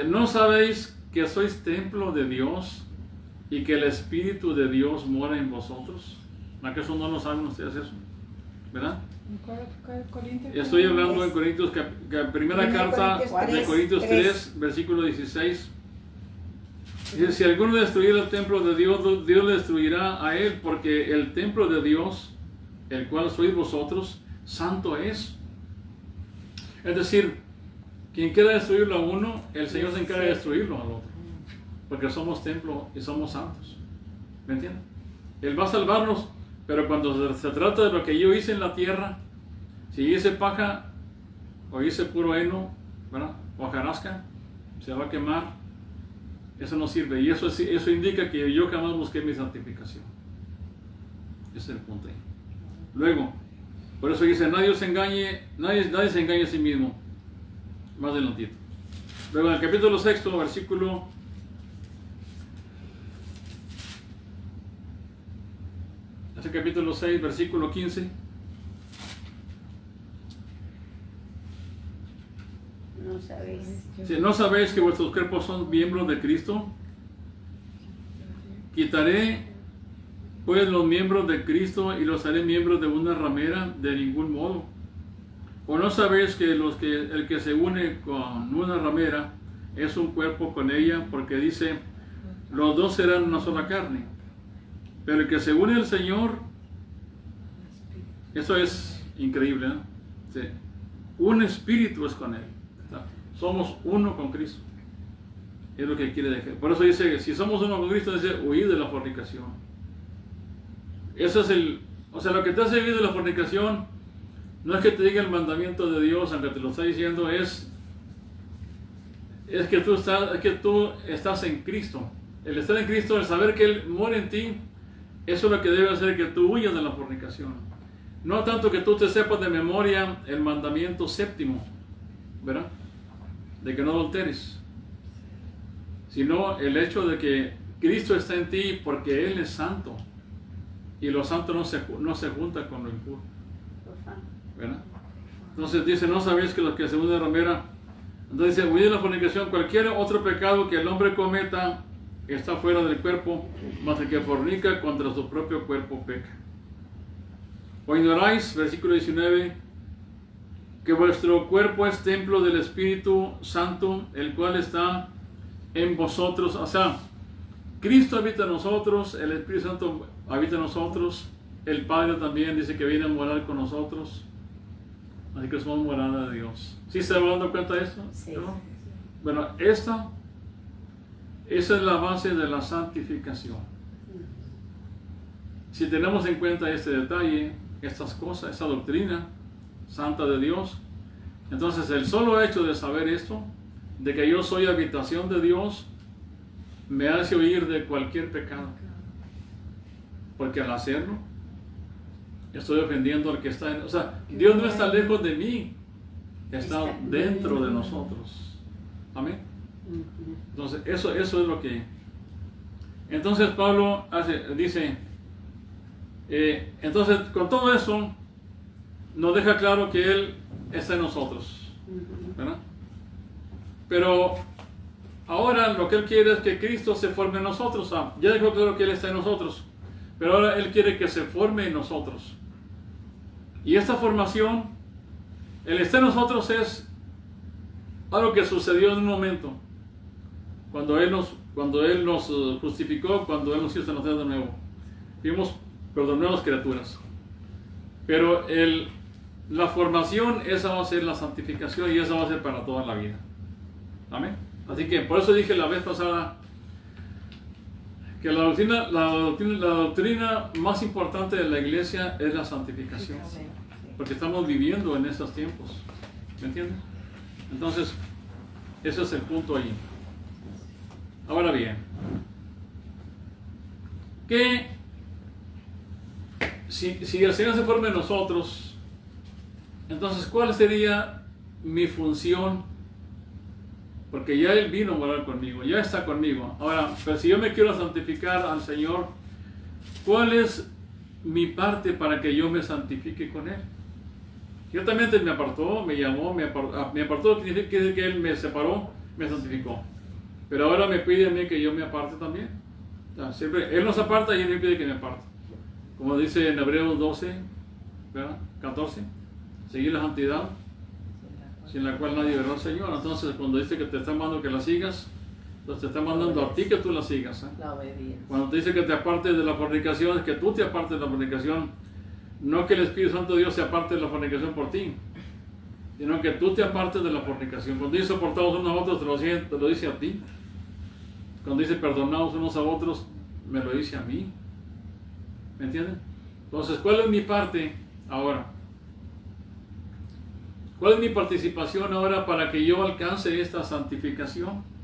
¿no sabéis que sois templo de Dios y que el Espíritu de Dios mora en vosotros? ¿Acaso no lo saben ustedes eso? ¿Verdad? ¿Cuál Corintios? Estoy hablando en Corintios, primera carta de Corintios 3, versículo 16. Dice, si alguno destruyera el templo de Dios, Dios le destruirá a él, porque el templo de Dios, el cual sois vosotros, santo es. Es decir, quien quiera destruirlo a uno, el Señor se encarga de destruirlo al otro. Porque somos templo y somos santos. ¿Me entienden? Él va a salvarnos, pero cuando se trata de lo que yo hice en la tierra, si hice paja o hice puro heno, ¿verdad?, o hojarasca, se va a quemar. Eso no sirve. Y eso indica que yo jamás busqué mi santificación. Ese es el punto ahí. Luego, por eso dice, nadie se engañe a sí mismo. Más adelantito. Luego en el capítulo 6, versículo 6, versículo 15. No sabéis. Si no sabéis que vuestros cuerpos son miembros de Cristo, quitaré pues los miembros de Cristo y los haré miembros de una ramera, de ningún modo. ¿O no sabéis que el que se une con una ramera es un cuerpo con ella? Porque dice, los dos serán una sola carne. Pero el que se une al Señor, eso es increíble, ¿no? Sí. Un espíritu es con Él. Somos uno con Cristo. Es lo que quiere decir. Por eso dice, si somos uno con Cristo, dice, huir de la fornicación. Eso es lo que te hace huir de la fornicación, no es que te diga el mandamiento de Dios, aunque te lo está diciendo, es que tú estás en Cristo. El estar en Cristo, el saber que Él mora en ti, eso es lo que debe hacer que tú huyas de la fornicación. No tanto que tú te sepas de memoria el mandamiento séptimo, ¿verdad?, de que no adulteres, sino el hecho de que Cristo está en ti porque Él es santo, y lo santo no se junta con lo impuro, ¿verdad? Entonces dice, no sabéis que los que se unen a ramera, entonces dice, huid de la fornicación. Cualquier otro pecado que el hombre cometa está fuera del cuerpo, mas el que fornica contra su propio cuerpo peca. ¿O ignoráis, versículo 19, que vuestro cuerpo es templo del Espíritu Santo, el cual está en vosotros? O sea, Cristo habita en nosotros, el Espíritu Santo habita en nosotros, el Padre también dice que viene a morar con nosotros, así que somos morada de Dios. ¿Sí se va dando cuenta de esto? Sí. ¿No? Bueno, esa es la base de la santificación. Si tenemos en cuenta este detalle, estas cosas, esa doctrina santa de Dios, entonces el solo hecho de saber esto, de que yo soy habitación de Dios, me hace huir de cualquier pecado, porque al hacerlo estoy ofendiendo al que está en... O sea, Dios no está lejos de mí, está dentro de nosotros. Amén. Entonces eso es lo que... Entonces Pablo dice, entonces con todo eso nos deja claro que Él está en nosotros, ¿verdad? Pero ahora lo que Él quiere es que Cristo se forme en nosotros. Ya dejó claro que Él está en nosotros, pero ahora Él quiere que se forme en nosotros. Y esta formación, el estar en nosotros, es algo que sucedió en un momento, cuando Él nos justificó, cuando Él nos hizo nacer de nuevo. Fuimos nuevas criaturas. Pero la formación, esa va a ser la santificación, y esa va a ser para toda la vida. Amén. Así que por eso dije la vez pasada que la doctrina más importante de la iglesia es la santificación, porque estamos viviendo en esos tiempos. ¿Me entiendes? Entonces, ese es el punto ahí. Ahora bien, que si el Señor se forma en nosotros, entonces ¿cuál sería mi función? Porque ya Él vino a morar conmigo, ya está conmigo. Ahora, pero si yo me quiero santificar al Señor, ¿cuál es mi parte para que yo me santifique con Él? Ciertamente me apartó, me llamó, me apartó, quiere decir que Él me separó, me santificó. Pero ahora me pide a mí que yo me aparte también. O sea, siempre Él nos aparta y Él me pide que me aparte. Como dice en Hebreos 12, ¿verdad? 14, seguir la santidad, sin la cual nadie verá al Señor. Entonces, cuando dice que te está mandando que la sigas, Entonces te está mandando a ti que tú la sigas. La obediencia. Cuando te dice que te apartes de la fornicación, es que tú te apartes de la fornicación, no que el Espíritu Santo de Dios se aparte de la fornicación por ti, sino que tú te apartes de la fornicación. Cuando dice soportaos unos a otros, te lo dice a ti. Cuando dice perdonaos unos a otros, me lo dice a mí. ¿Me entienden? Entonces, ¿cuál es mi parte ahora? ¿Cuál es mi participación ahora para que yo alcance esta santificación?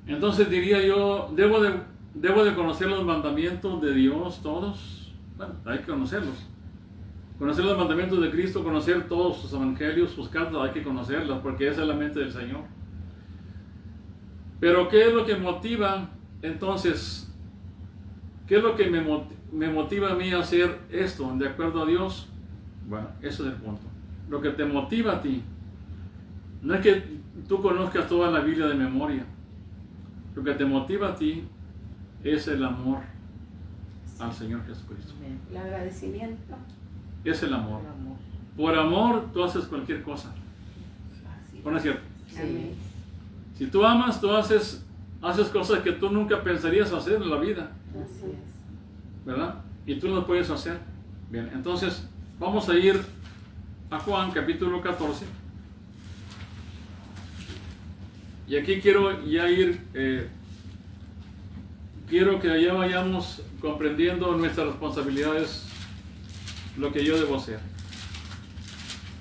Entonces diría yo, ¿debo de conocer los mandamientos de Dios todos? Bueno, hay que conocerlos. Conocer los mandamientos de Cristo, conocer todos sus evangelios, sus cartas, hay que conocerlas porque esa es la mente del Señor. Pero ¿qué es lo que motiva entonces? ¿Qué es lo que me motiva a mí a hacer esto de acuerdo a Dios? Bueno, ese es el punto. Lo que te motiva a ti no es que tú conozcas toda la Biblia de memoria. Lo que te motiva a ti es el amor al Señor Jesucristo. El agradecimiento. Es el amor. El amor. Por amor tú haces cualquier cosa. Así. ¿No es cierto? Amén. Si tú amas, tú haces cosas que tú nunca pensarías hacer en la vida, Así es. ¿verdad? Y tú las puedes hacer. Bien, entonces vamos a ir a Juan capítulo 14. Y aquí quiero ya ir, quiero que allá vayamos comprendiendo nuestras responsabilidades, lo que yo debo hacer.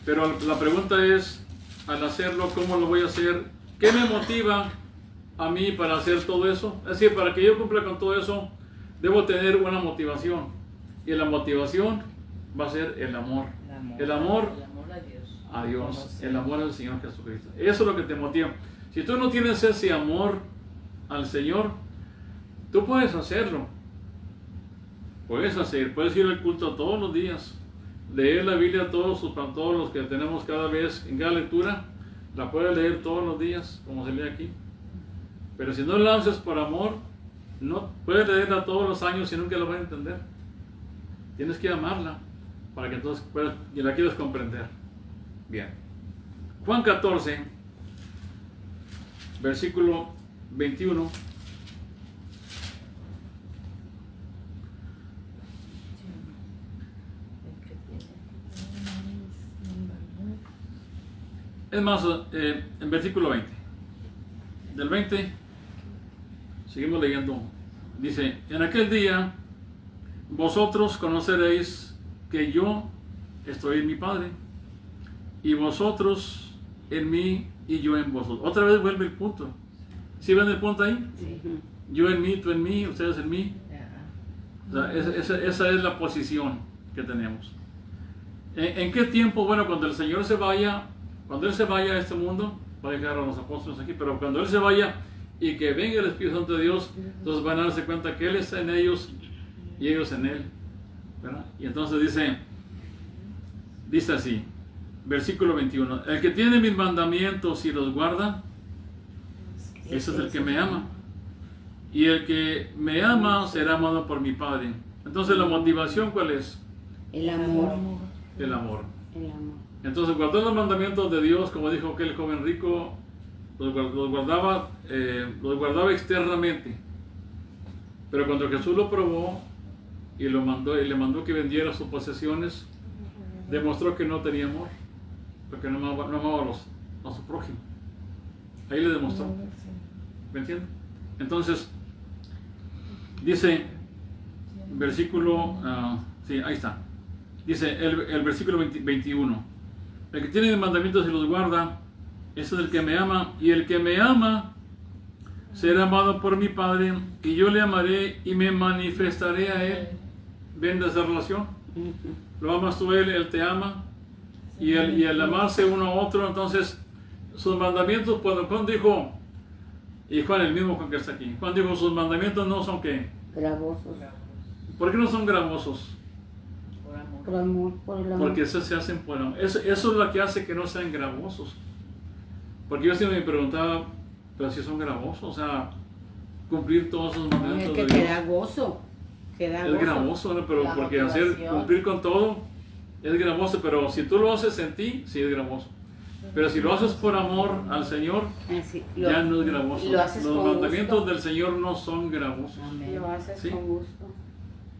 Pero la pregunta es, al hacerlo, ¿cómo lo voy a hacer? ¿Qué me motiva a mí para hacer todo eso? Es decir, para que yo cumpla con todo eso, debo tener una motivación. Y la motivación va a ser el amor. El amor a Dios. a Dios, el amor al Señor Jesucristo. Eso es lo que te motiva. Si tú no tienes ese amor al Señor, tú puedes hacerlo. Puedes ir al culto todos los días, leer la Biblia todos los que tenemos cada vez en cada lectura, la puedes leer todos los días, como se lee aquí. Pero si no la haces por amor, no puedes leerla todos los años y nunca la vas a entender. Tienes que amarla para que entonces y la quieras comprender. Bien. Juan 14, versículo 21. Es más, en versículo 20. Del 20, seguimos leyendo. Dice, en aquel día vosotros conoceréis que yo estoy en mi Padre, y vosotros en mí y yo en vosotros. Otra vez vuelve el punto. ¿Sí ven el punto ahí? Sí. Yo en mí, tú en mí, ustedes en mí. O sea, esa es la posición que tenemos. ¿En qué tiempo? Bueno, cuando el Señor se vaya, cuando Él se vaya a este mundo, va a dejar a los apóstoles aquí, pero cuando Él se vaya y que venga el Espíritu Santo de Dios, entonces van a darse cuenta que Él está en ellos y ellos en Él, ¿verdad? Y entonces dice así, versículo 21, el que tiene mis mandamientos y los guarda, ese es el que me ama. Y el que me ama será amado por mi Padre. Entonces la motivación, ¿cuál es? El amor. El amor. El amor. Entonces guardó los mandamientos de Dios, como dijo aquel joven rico, los guardaba externamente. Pero cuando Jesús lo probó y le mandó que vendiera sus posesiones, demostró que no tenía amor, porque no amaba a su prójimo. Ahí le demostró. ¿Me entienden? Entonces, dice, versículo, sí, ahí está. Dice el versículo 21. El que tiene mis mandamientos y los guarda, ese es el que me ama, y el que me ama será amado por mi Padre, y yo le amaré y me manifestaré a él. ¿Ven esa relación? Lo amas tú, él te ama, y el amarse uno a otro, entonces sus mandamientos, cuando Juan dijo, y Juan, el mismo Juan que está aquí, Juan dijo, sus mandamientos no son ¿qué? Gravosos. ¿Por qué no son gravosos? Por amor, por el amor. Porque eso se hacen por amor. Eso es lo que hace que no sean gravosos. Porque yo siempre me preguntaba, pero si son gravosos, o sea, cumplir todos esos Es mandamientos que de te Dios. da gozo. Te da Es gozo. gravoso, ¿no? Pero La porque motivación. cumplir con todo es gravoso, pero si tú lo haces en ti, sí es gravoso. Pero si lo haces por amor al Señor, Sí, ya no es gravoso. lo haces Los con mandamientos gusto. del Señor no son gravosos. Amén. Lo haces Sí. con gusto.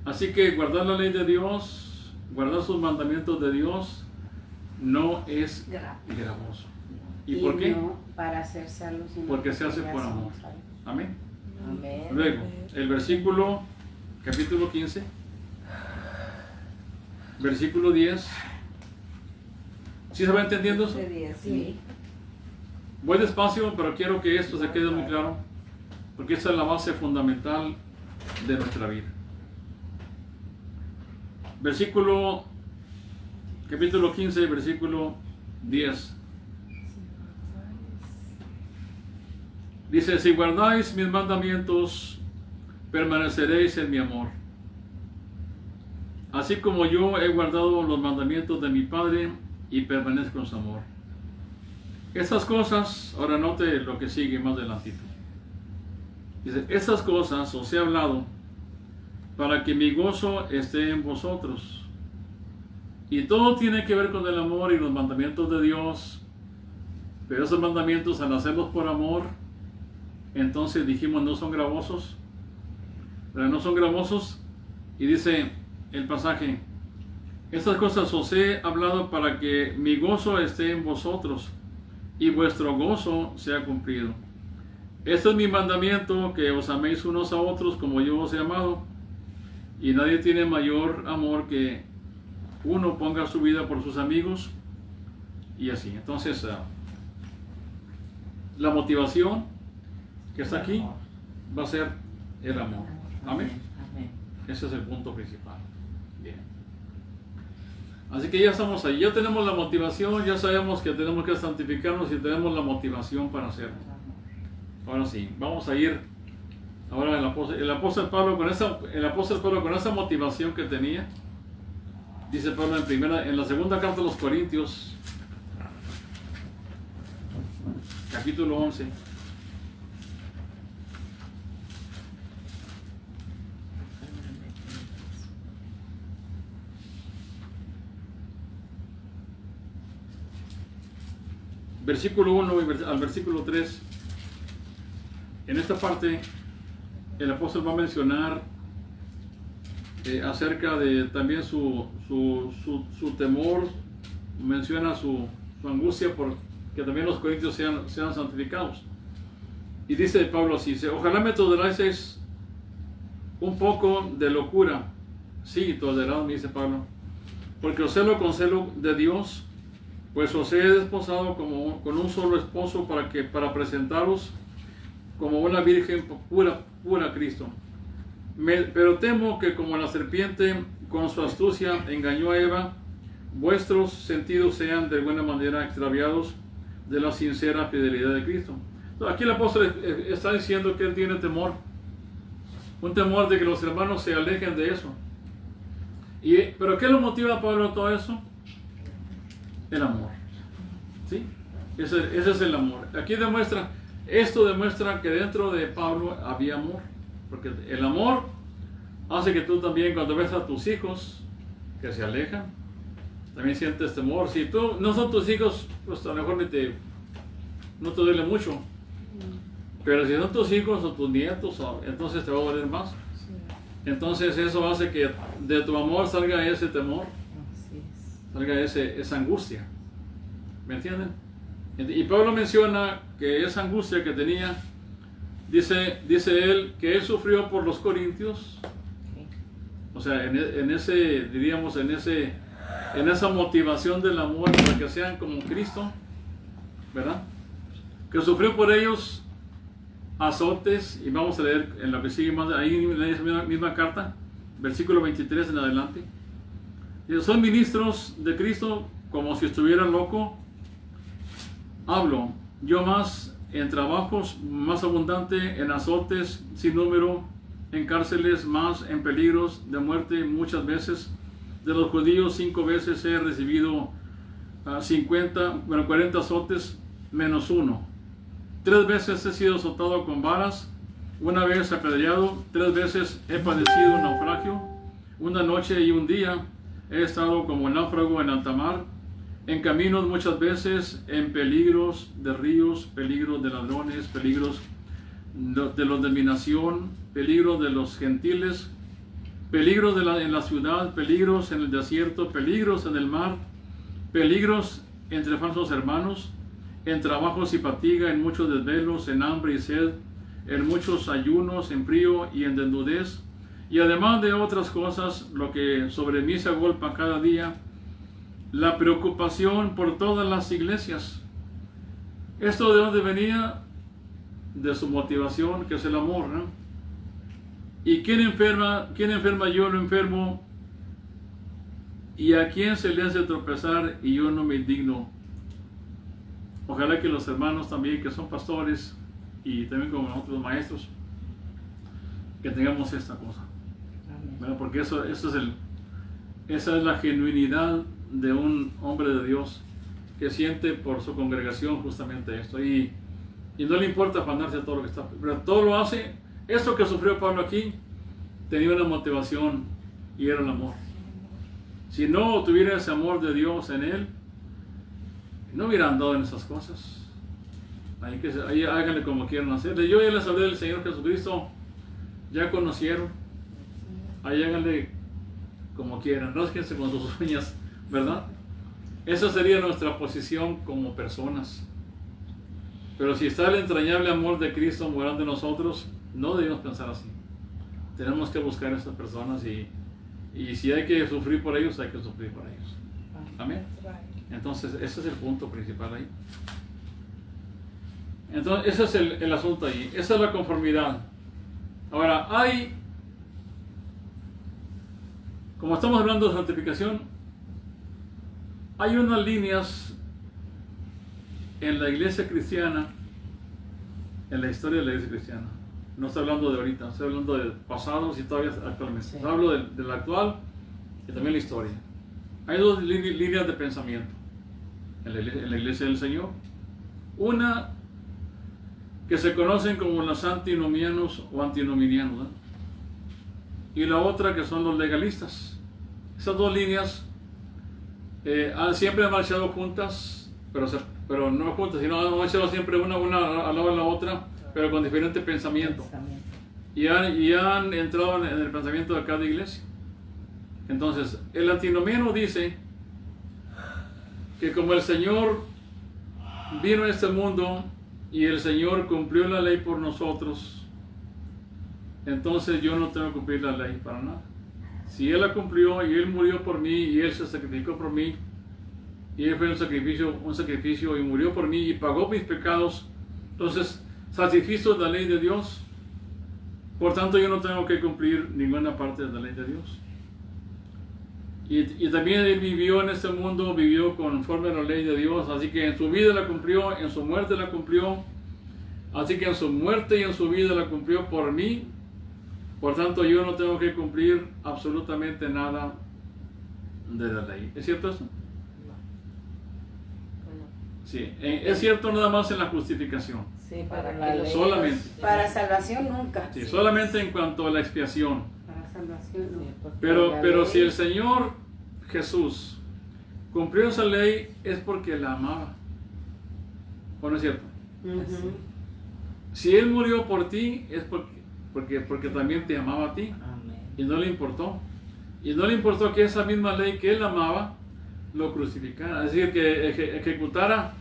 Así que guardar la ley de Dios, guardar sus mandamientos de Dios, no es gravoso. ¿Y por qué? No para ser salvos, sino Porque se hace ya por somos amor. salvos. Amén. Amén. Luego, el versículo, capítulo 15, versículo 10. ¿Sí se va entendiendo eso? Sí. Voy despacio, pero quiero que esto se quede muy claro, porque esa es la base fundamental de nuestra vida. Versículo, capítulo 15, versículo 10. Dice, si guardáis mis mandamientos, permaneceréis en mi amor. Así como yo he guardado los mandamientos de mi Padre y permanezco en su amor. Estas cosas, ahora note lo que sigue más adelantito. Dice, estas cosas os he hablado para que mi gozo esté en vosotros. Y todo tiene que ver con el amor y los mandamientos de Dios. Pero esos mandamientos, al hacerlos por amor, entonces dijimos no son gravosos. Pero no son gravosos. Y dice el pasaje, estas cosas os he hablado para que mi gozo esté en vosotros y vuestro gozo sea cumplido. Este es mi mandamiento, que os améis unos a otros como yo os he amado. Y nadie tiene mayor amor que uno ponga su vida por sus amigos. Y así. Entonces, la motivación que está aquí va a ser el amor. Amén. Amén. Ese es el punto principal. Bien. Así que ya estamos ahí. Ya tenemos la motivación, ya sabemos que tenemos que santificarnos y tenemos la motivación para hacerlo. Ahora sí, vamos a ir. Ahora el apóstol Pablo con esa motivación que tenía, dice Pablo en la segunda carta a los Corintios, capítulo 11. Versículo 1 al versículo 3. En esta parte el apóstol va a mencionar acerca de también su temor, menciona su angustia por que también los corintios sean santificados. Y dice Pablo así, dice, ojalá me toleraseis un poco de locura. Sí, tolerad, me dice Pablo, porque os celo con celo de Dios, pues os he desposado con un solo esposo para presentaros como una virgen pura a Cristo. Pero temo que como la serpiente con su astucia engañó a Eva, vuestros sentidos sean de alguna manera extraviados de la sincera fidelidad de Cristo. Entonces, aquí el apóstol está diciendo que él tiene temor, un temor de que los hermanos se alejen de eso. ¿Pero qué lo motiva a Pablo a todo eso? El amor. ¿Sí? Ese es el amor. Aquí esto demuestra que dentro de Pablo había amor. Porque el amor hace que tú también, cuando ves a tus hijos que se alejan, también sientes temor. Si tú no son tus hijos, pues a lo mejor no te duele mucho. Pero si son tus hijos o tus nietos, entonces te va a doler más. Entonces eso hace que de tu amor salga ese temor, salga esa angustia. ¿Me entienden? Y Pablo menciona que esa angustia que tenía, dice él, que él sufrió por los corintios. O sea, en esa motivación del amor para que sean como Cristo, ¿verdad? Que sufrió por ellos azotes, y vamos a leer en lo que sigue más, ahí en esa misma carta, versículo 23 en adelante. Dice, son ministros de Cristo como si estuviera loco. Hablo, yo más en trabajos, más abundante, en azotes sin número, en cárceles, más en peligros de muerte muchas veces. De los judíos 5 veces he recibido 40 azotes menos 1. 3 veces he sido azotado con varas, 1 vez apedreado, 3 veces he padecido un naufragio, 1 noche y 1 día he estado como náufrago en alta mar, en caminos muchas veces, en peligros de ríos, peligros de ladrones, peligros de los de mi nación, peligros de los gentiles, peligros en la ciudad, peligros en el desierto, peligros en el mar, peligros entre falsos hermanos, en trabajos y fatiga, en muchos desvelos, en hambre y sed, en muchos ayunos, en frío y en desnudez, y además de otras cosas, lo que sobre mí se agolpa cada día, la preocupación por todas las iglesias. ¿Esto de dónde venía? De su motivación, que es el amor, ¿no? ¿Y quién enferma? ¿Quién enferma? Yo lo enfermo. ¿Y a quién se le hace tropezar y yo no me indigno? Ojalá que los hermanos también, que son pastores, y también como nosotros maestros, que tengamos esta cosa. Bueno, porque esa es la genuinidad de un hombre de Dios que siente por su congregación justamente esto. Y no le importa afanarse todo lo que está, pero todo lo hace. Esto que sufrió Pablo aquí tenía una motivación y era el amor. Si no tuviera ese amor de Dios en él, no hubiera andado en esas cosas. Ahí háganle como quieran hacerle. Yo ya les hablé del Señor Jesucristo, ya conocieron. Ahí háganle como quieran, rásquense con sus uñas, ¿verdad? Esa sería nuestra posición como personas. Pero si está el entrañable amor de Cristo morando en nosotros, no debemos pensar así. Tenemos que buscar a esas personas y si hay que sufrir por ellos, hay que sufrir por ellos. Amén. Entonces, ese es el punto principal ahí. Entonces, ese es el asunto ahí. Esa es la conformidad. Ahora, como estamos hablando de santificación, hay unas líneas en la iglesia cristiana, en la historia de la iglesia cristiana. No estoy hablando de ahorita, estoy hablando de pasados y todavía actualmente. Sí. Hablo del actual y también la historia. Hay dos líneas de pensamiento en la iglesia del Señor. Una que se conocen como los antinomianos o antinominianos, ¿eh? Y la otra que son los legalistas. Esas dos líneas siempre han marchado juntas, pero no juntas, sino han marchado siempre una al lado de la otra, pero con diferente pensamiento. Y han entrado en el pensamiento de cada iglesia. Entonces, el antinomiano dice que como el Señor vino a este mundo y el Señor cumplió la ley por nosotros, entonces yo no tengo que cumplir la ley para nada. Si Él la cumplió y Él murió por mí y Él se sacrificó por mí y Él fue un sacrificio y murió por mí y pagó mis pecados, entonces sacrificio de la ley de Dios. Por tanto, yo no tengo que cumplir ninguna parte de la ley de Dios. Y también Él vivió en este mundo, vivió conforme a la ley de Dios, así que en su vida la cumplió, en su muerte la cumplió, así que en su muerte y en su vida la cumplió por mí. Por tanto, yo no tengo que cumplir absolutamente nada de la ley. ¿Es cierto eso? Sí, es cierto nada más en la justificación. Sí, para la ley. Solamente. Para salvación nunca. Sí, solamente en cuanto a la expiación. Para salvación no. Pero si el Señor Jesús cumplió esa ley es porque la amaba. ¿O no es cierto? Uh-huh. Si Él murió por ti es porque también te amaba a ti. Amén. Y no le importó. Y no le importó que esa misma ley que Él amaba lo crucificara. Es decir, que ejecutara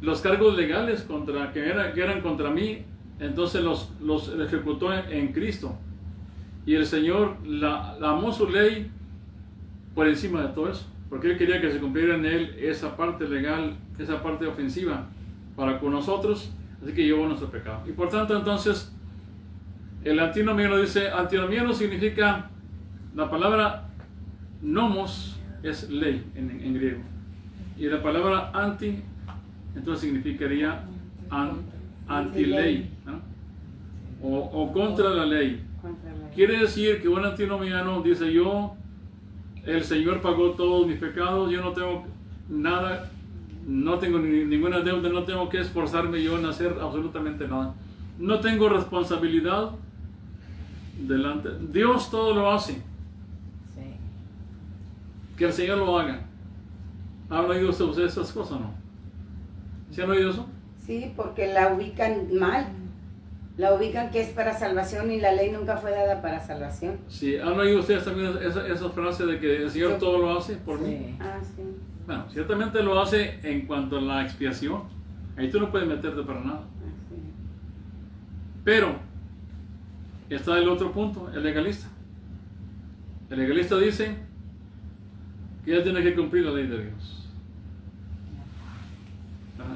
los cargos legales que eran contra mí. Entonces los ejecutó en Cristo. Y el Señor la amó su ley por encima de todo eso. Porque Él quería que se cumpliera en Él esa parte legal, esa parte ofensiva para con nosotros. Así que llevó nuestro pecado. Y por tanto, entonces, el antinomiano dice, antinomiano significa, la palabra nomos es ley en griego. Y la palabra anti, entonces significaría antiley, ¿no? O contra la ley. Quiere decir que un antinomiano dice, el Señor pagó todos mis pecados, yo no tengo nada, no tengo ninguna deuda, no tengo que esforzarme yo en hacer absolutamente nada. No tengo responsabilidad delante. Dios todo lo hace. Sí. Que el Señor lo haga. ¿Han oído ustedes esas cosas o no? ¿Sí han oído eso? Sí, porque la ubican mal. La ubican que es para salvación y la ley nunca fue dada para salvación. Sí, ¿han oído ustedes también esa frase de que el Señor todo lo hace por mí? Sí. Ah, sí. Bueno, ciertamente lo hace en cuanto a la expiación. Ahí tú no puedes meterte para nada. Ah, sí. Pero está el otro punto, el legalista. El legalista dice que él tiene que cumplir la ley de Dios.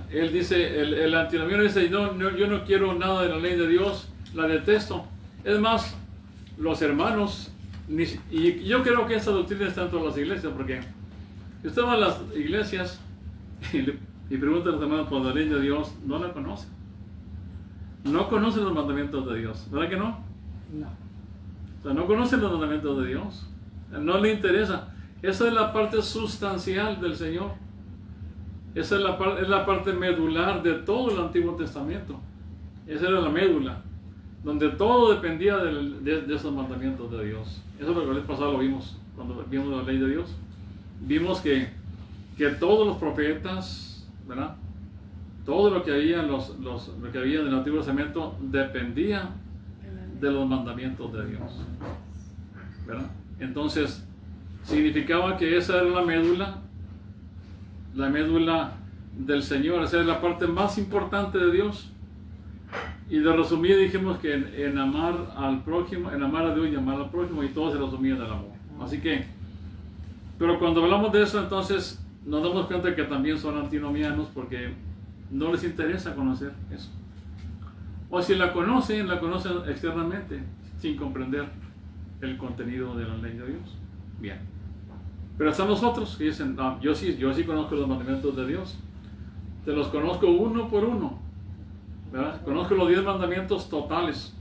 Él dice, el antinomiano dice, no, yo no quiero nada de la ley de Dios, la detesto. Es más, los hermanos, y yo creo que esta doctrina está en todas las iglesias, porque si usted va a las iglesias y pregunta a los hermanos por la ley de Dios, no la conocen. No conocen los mandamientos de Dios, ¿verdad que no? No. O sea, no conocen los mandamientos de Dios. No le interesa. Esa es la parte sustancial del Señor. Esa es la parte medular de todo el Antiguo Testamento. Esa era la médula, donde todo dependía de esos mandamientos de Dios. Eso lo que el vez pasado lo vimos, cuando vimos la ley de Dios. Vimos que todos los profetas, ¿verdad? Todo lo que había, lo que había en el Antiguo Testamento dependía de los mandamientos de Dios, ¿verdad? Entonces, significaba que esa era la médula del Señor. Esa es la parte más importante de Dios. Y de resumir dijimos que en amar al prójimo, en amar a Dios y amar al prójimo, y todo se resumía en el amor. Así que, pero cuando hablamos de eso, entonces nos damos cuenta que también son antinomianos, porque no les interesa conocer eso. O si la conocen externamente, sin comprender el contenido de la ley de Dios. Bien. Pero están los otros que dicen, no, yo sí conozco los mandamientos de Dios. Te los conozco uno por uno, ¿verdad? Conozco los 10 mandamientos totales.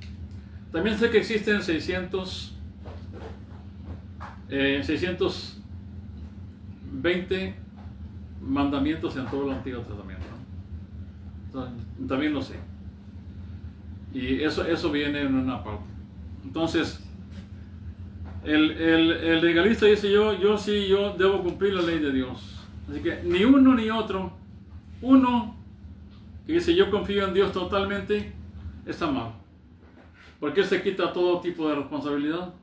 También sé que existen 620 mandamientos en todo el Antiguo Testamento, ¿no? Entonces, también lo sé. Y eso viene en una parte. Entonces, el legalista dice, yo debo cumplir la ley de Dios. Así que ni uno ni otro. Uno que dice, yo confío en Dios totalmente, está mal. Porque él se quita todo tipo de responsabilidad.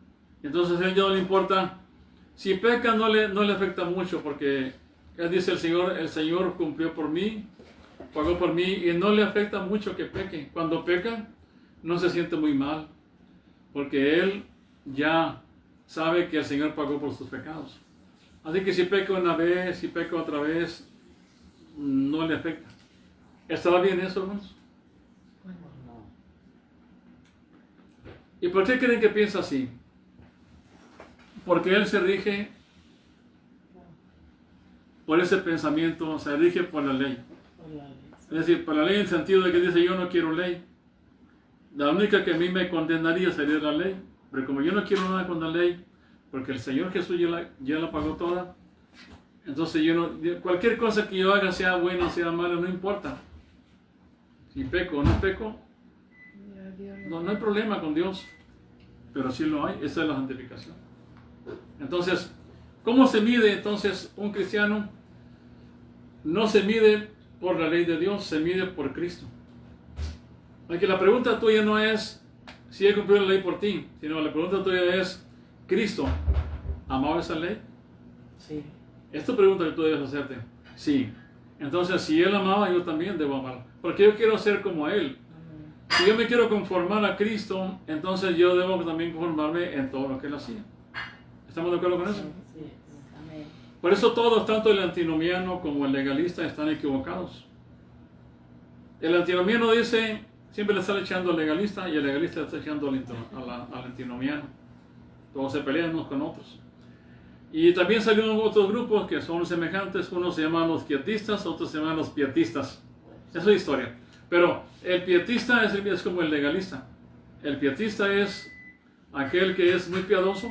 Entonces a él ya no le importa. Si peca no le afecta mucho, porque él dice, el Señor cumplió por mí, pagó por mí, y no le afecta mucho que peque. Cuando peca, no se siente muy mal, porque él ya sabe que el Señor pagó por sus pecados. Así que si peca una vez, si peca otra vez, no le afecta. ¿Estará bien eso, hermanos? Bueno, no. ¿Y por qué creen que piensa así? Porque él se rige por ese pensamiento, se rige por la ley. Por la ley. Es decir, por la ley en el sentido de que dice, yo no quiero ley. La única que a mí me condenaría sería la ley. Pero como yo no quiero nada con la ley, porque el Señor Jesús ya la pagó toda, entonces cualquier cosa que yo haga, sea buena o sea mala, no importa. Si peco o no peco, no hay problema con Dios. Pero sí lo hay, esa es la santificación. Entonces, ¿cómo se mide entonces un cristiano? No se mide por la ley de Dios, se mide por Cristo. Porque la pregunta tuya no es si he cumplido la ley por ti, sino la pregunta tuya es, ¿Cristo amaba esa ley? Sí. Esta pregunta que tú debes hacerte. Sí. Entonces, si Él amaba, yo también debo amar. Porque yo quiero ser como Él. Si yo me quiero conformar a Cristo, entonces yo debo también conformarme en todo lo que Él hacía. ¿Estamos de acuerdo con eso? Sí. Amén. Por eso todos, tanto el antinomiano como el legalista, están equivocados. El antinomiano dice, siempre le está echando al legalista, y el legalista le está echando al antinomiano. Todos se pelean unos con otros. Y también salieron otros grupos que son semejantes. Unos se llaman los quietistas, otros se llaman los pietistas. Eso es historia. Pero el pietista es como el legalista. El pietista es aquel que es muy piadoso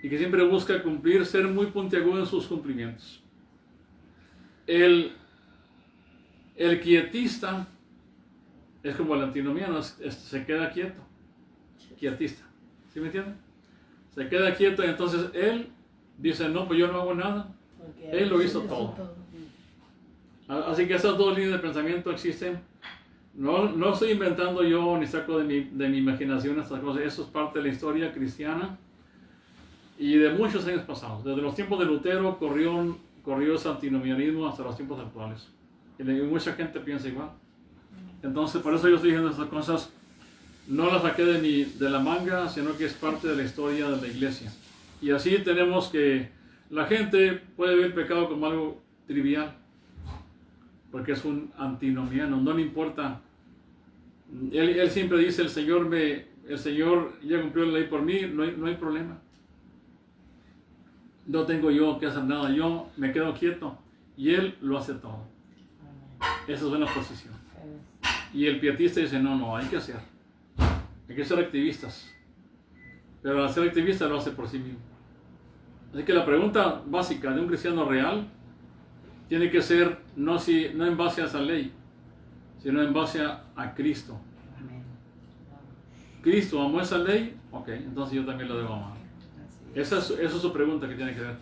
y que siempre busca cumplir, ser muy puntiagudo en sus cumplimientos. El quietista es como el antinomiano, se queda quieto. Quietista. ¿Sí me entienden? Se queda quieto y entonces él dice, no, pues yo no hago nada. Él lo hizo todo. Así que esas dos líneas de pensamiento existen. No estoy inventando yo ni saco de mi imaginación estas cosas. Eso es parte de la historia cristiana y de muchos años pasados. Desde los tiempos de Lutero corrió el antinomianismo hasta los tiempos actuales. Y mucha gente piensa igual. Entonces, por eso yo estoy diciendo estas cosas. No las saqué de la manga, sino que es parte de la historia de la iglesia. Y así tenemos que la gente puede ver el pecado como algo trivial, porque es un antinomiano, no le importa. Él siempre dice, el Señor ya cumplió la ley por mí, no hay problema. No tengo yo que hacer nada, yo me quedo quieto y Él lo hace todo. Esa es buena posición. Y el pietista dice, no, hay que hacer. Hay que ser activistas. Pero al ser activista lo hace por sí mismo. Así que la pregunta básica de un cristiano real tiene que ser no en base a esa ley, sino en base a Cristo. ¿Cristo amó esa ley? Ok, entonces yo también lo debo amar. Esa es su pregunta que tiene que ver.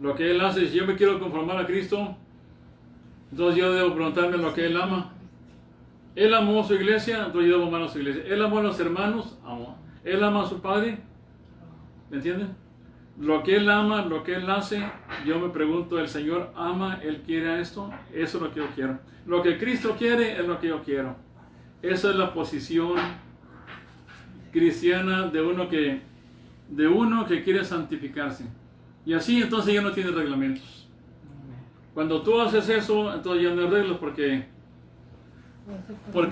Lo que Él hace, si yo me quiero conformar a Cristo, entonces yo debo preguntarme lo que Él ama. Él amó a su iglesia, entonces yo debo amar a su iglesia. Él amó a los hermanos, amó. Él ama a su padre, ¿me entienden? Lo que Él ama, lo que Él hace, yo me pregunto, ¿el Señor ama, Él quiere esto? Eso es lo que yo quiero. Lo que Cristo quiere es lo que yo quiero. Esa es la posición cristiana de uno que quiere santificarse. Y así entonces ya no tiene reglamentos. Cuando tú haces eso, entonces ya no hay reglas porque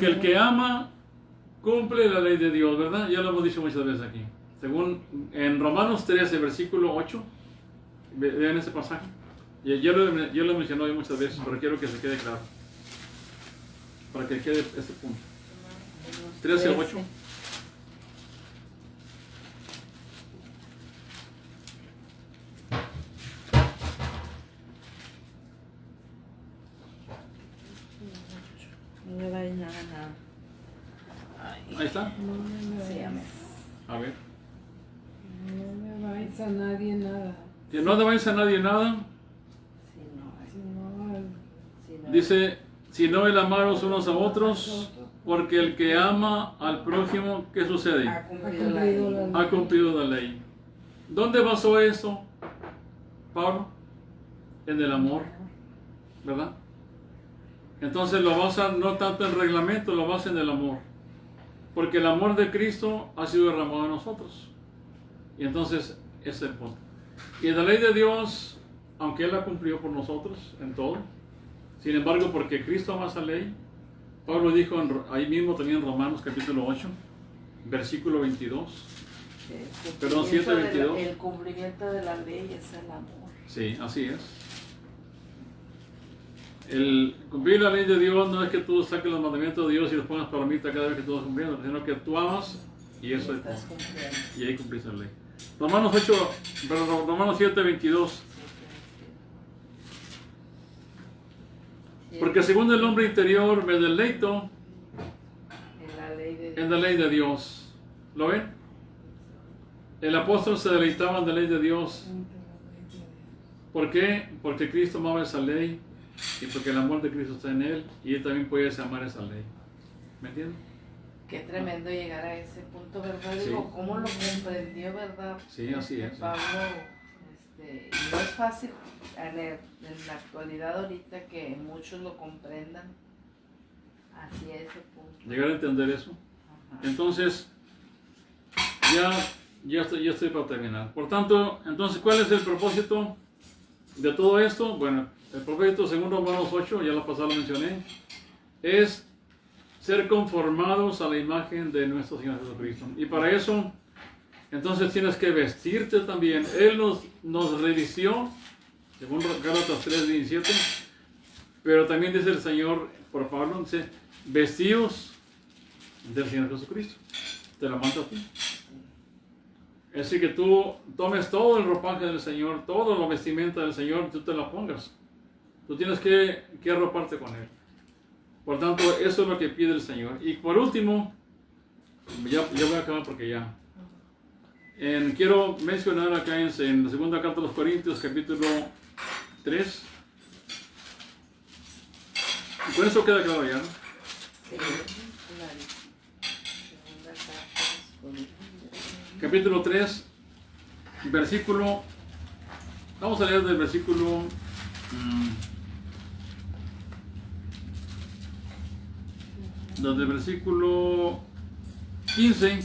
el que ama cumple la ley de Dios, ¿verdad? Ya lo hemos dicho muchas veces aquí. Según en Romanos 13, versículo 8, vean ese pasaje. Yo lo mencioné hoy muchas veces, pero quiero que se quede claro. Para que quede ese punto. 13, 8. No me vayas nada. Ahí está. No me Sí, amén. A ver. No me vais a nadie nada. Que no debáis a nadie nada. Dice, si no el amaros unos a otros, porque el que ama al prójimo, ¿qué sucede? Ha cumplido la ley. Ha cumplido la ley. ¿Dónde basó esto, Pablo? En el amor, ¿verdad? Entonces lo basa no tanto en reglamento, lo basa en el amor. Porque el amor de Cristo ha sido derramado en nosotros. Y entonces, ese es el punto. Y la ley de Dios, aunque Él la cumplió por nosotros en todo, sin embargo, porque Cristo ama esa ley, Pablo dijo ahí mismo también en Romanos capítulo 8, versículo 22. Perdón, 7:22. El cumplimiento de la ley es el amor. Sí, así es. El cumplir la ley de Dios no es que tú saques los mandamientos de Dios y los pongas palomita cada vez que tú vas cumpliendo, sino que tú amas y eso es todo. Y ahí cumplís la ley. Romanos 7:22. Porque según el hombre interior me deleito en la ley de Dios. ¿Lo ven? El apóstol se deleitaba en la ley de Dios. ¿Por qué? Porque Cristo amaba esa ley y porque el amor de Cristo está en él y él también puede amar esa ley. ¿Me entienden? Qué tremendo llegar a ese punto, ¿verdad? Sí. Digo, ¿cómo lo comprendió, verdad? Sí, así es. Pablo, no es fácil en la actualidad ahorita que muchos lo comprendan hacia ese punto. Llegar a entender eso. Ajá. Entonces, ya estoy para terminar. Por tanto, entonces, ¿cuál es el propósito de todo esto? Bueno, el propósito, según Romanos 8, ya la pasada lo mencioné, es ser conformados a la imagen de nuestro Señor Jesucristo. Y para eso, entonces tienes que vestirte también. Él nos revistió, según Gálatas 3:17, pero también dice el Señor, por Pablo, dice, vestidos del Señor Jesucristo. Te la mando a ti. Es decir, que tú tomes todo el ropaje del Señor, todo la vestimenta del Señor, tú te la pongas. Tú tienes que arroparte con Él. Por tanto, eso es lo que pide el Señor. Y por último, ya voy a acabar porque ya. Quiero mencionar acá en la segunda carta a los Corintios, capítulo 3. Y con eso queda claro ya, ¿no? Sí. Segunda carta a los Corintios. Capítulo 3, versículo. Vamos a leer del versículo. Desde el versículo 15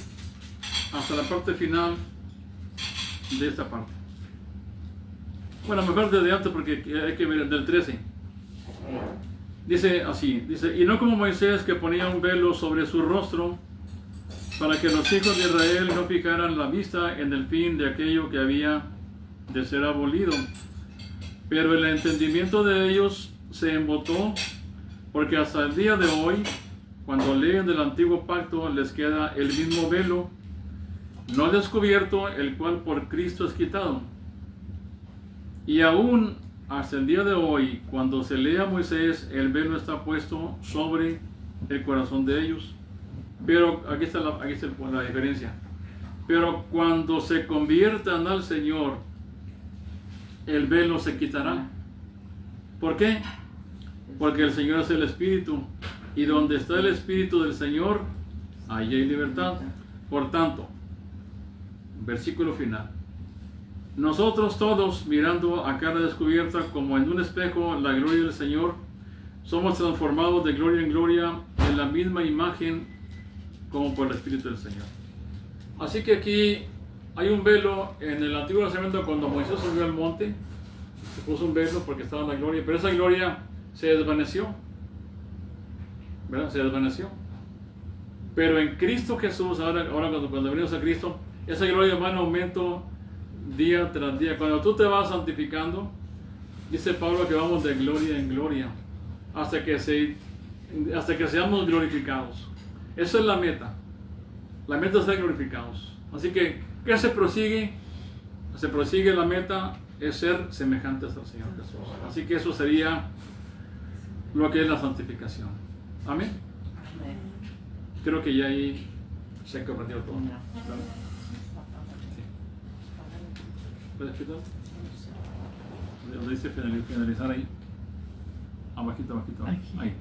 hasta la parte final de esta parte. Bueno, mejor desde antes porque hay que ver del 13. Dice así, dice, y no como Moisés que ponía un velo sobre su rostro para que los hijos de Israel no fijaran la vista en el fin de aquello que había de ser abolido. Pero el entendimiento de ellos se embotó, porque hasta el día de hoy, cuando leen del antiguo pacto, les queda el mismo velo, no descubierto, el cual por Cristo es quitado. Y aún hasta el día de hoy, cuando se lee a Moisés, el velo está puesto sobre el corazón de ellos. Pero aquí está la diferencia. Pero cuando se conviertan al Señor, el velo se quitará. ¿Por qué? Porque el Señor es el Espíritu, y donde está el Espíritu del Señor, allí hay libertad. Por tanto, versículo final. Nosotros todos, mirando a cara descubierta como en un espejo la gloria del Señor, somos transformados de gloria en gloria en la misma imagen como por el Espíritu del Señor. Así que aquí hay un velo en el Antiguo Testamento. Cuando Moisés subió al monte, se puso un velo porque estaba en la gloria, pero esa gloria se desvaneció, ¿verdad? Se desvaneció. Pero en Cristo Jesús, ahora cuando venimos a Cristo, esa gloria va en aumento día tras día. Cuando tú te vas santificando, dice Pablo que vamos de gloria en gloria hasta que seamos glorificados. Esa es la meta. La meta es ser glorificados. Así que, ¿qué se prosigue? Se prosigue la meta es ser semejantes al Señor Jesús. Así que eso sería lo que es la santificación. Amén. Amén. Creo que ya ahí se comprendió todo. No. Sí. ¿Puedes quitar? Donde dice finalizar ahí. Abajito. Aquí. Ahí.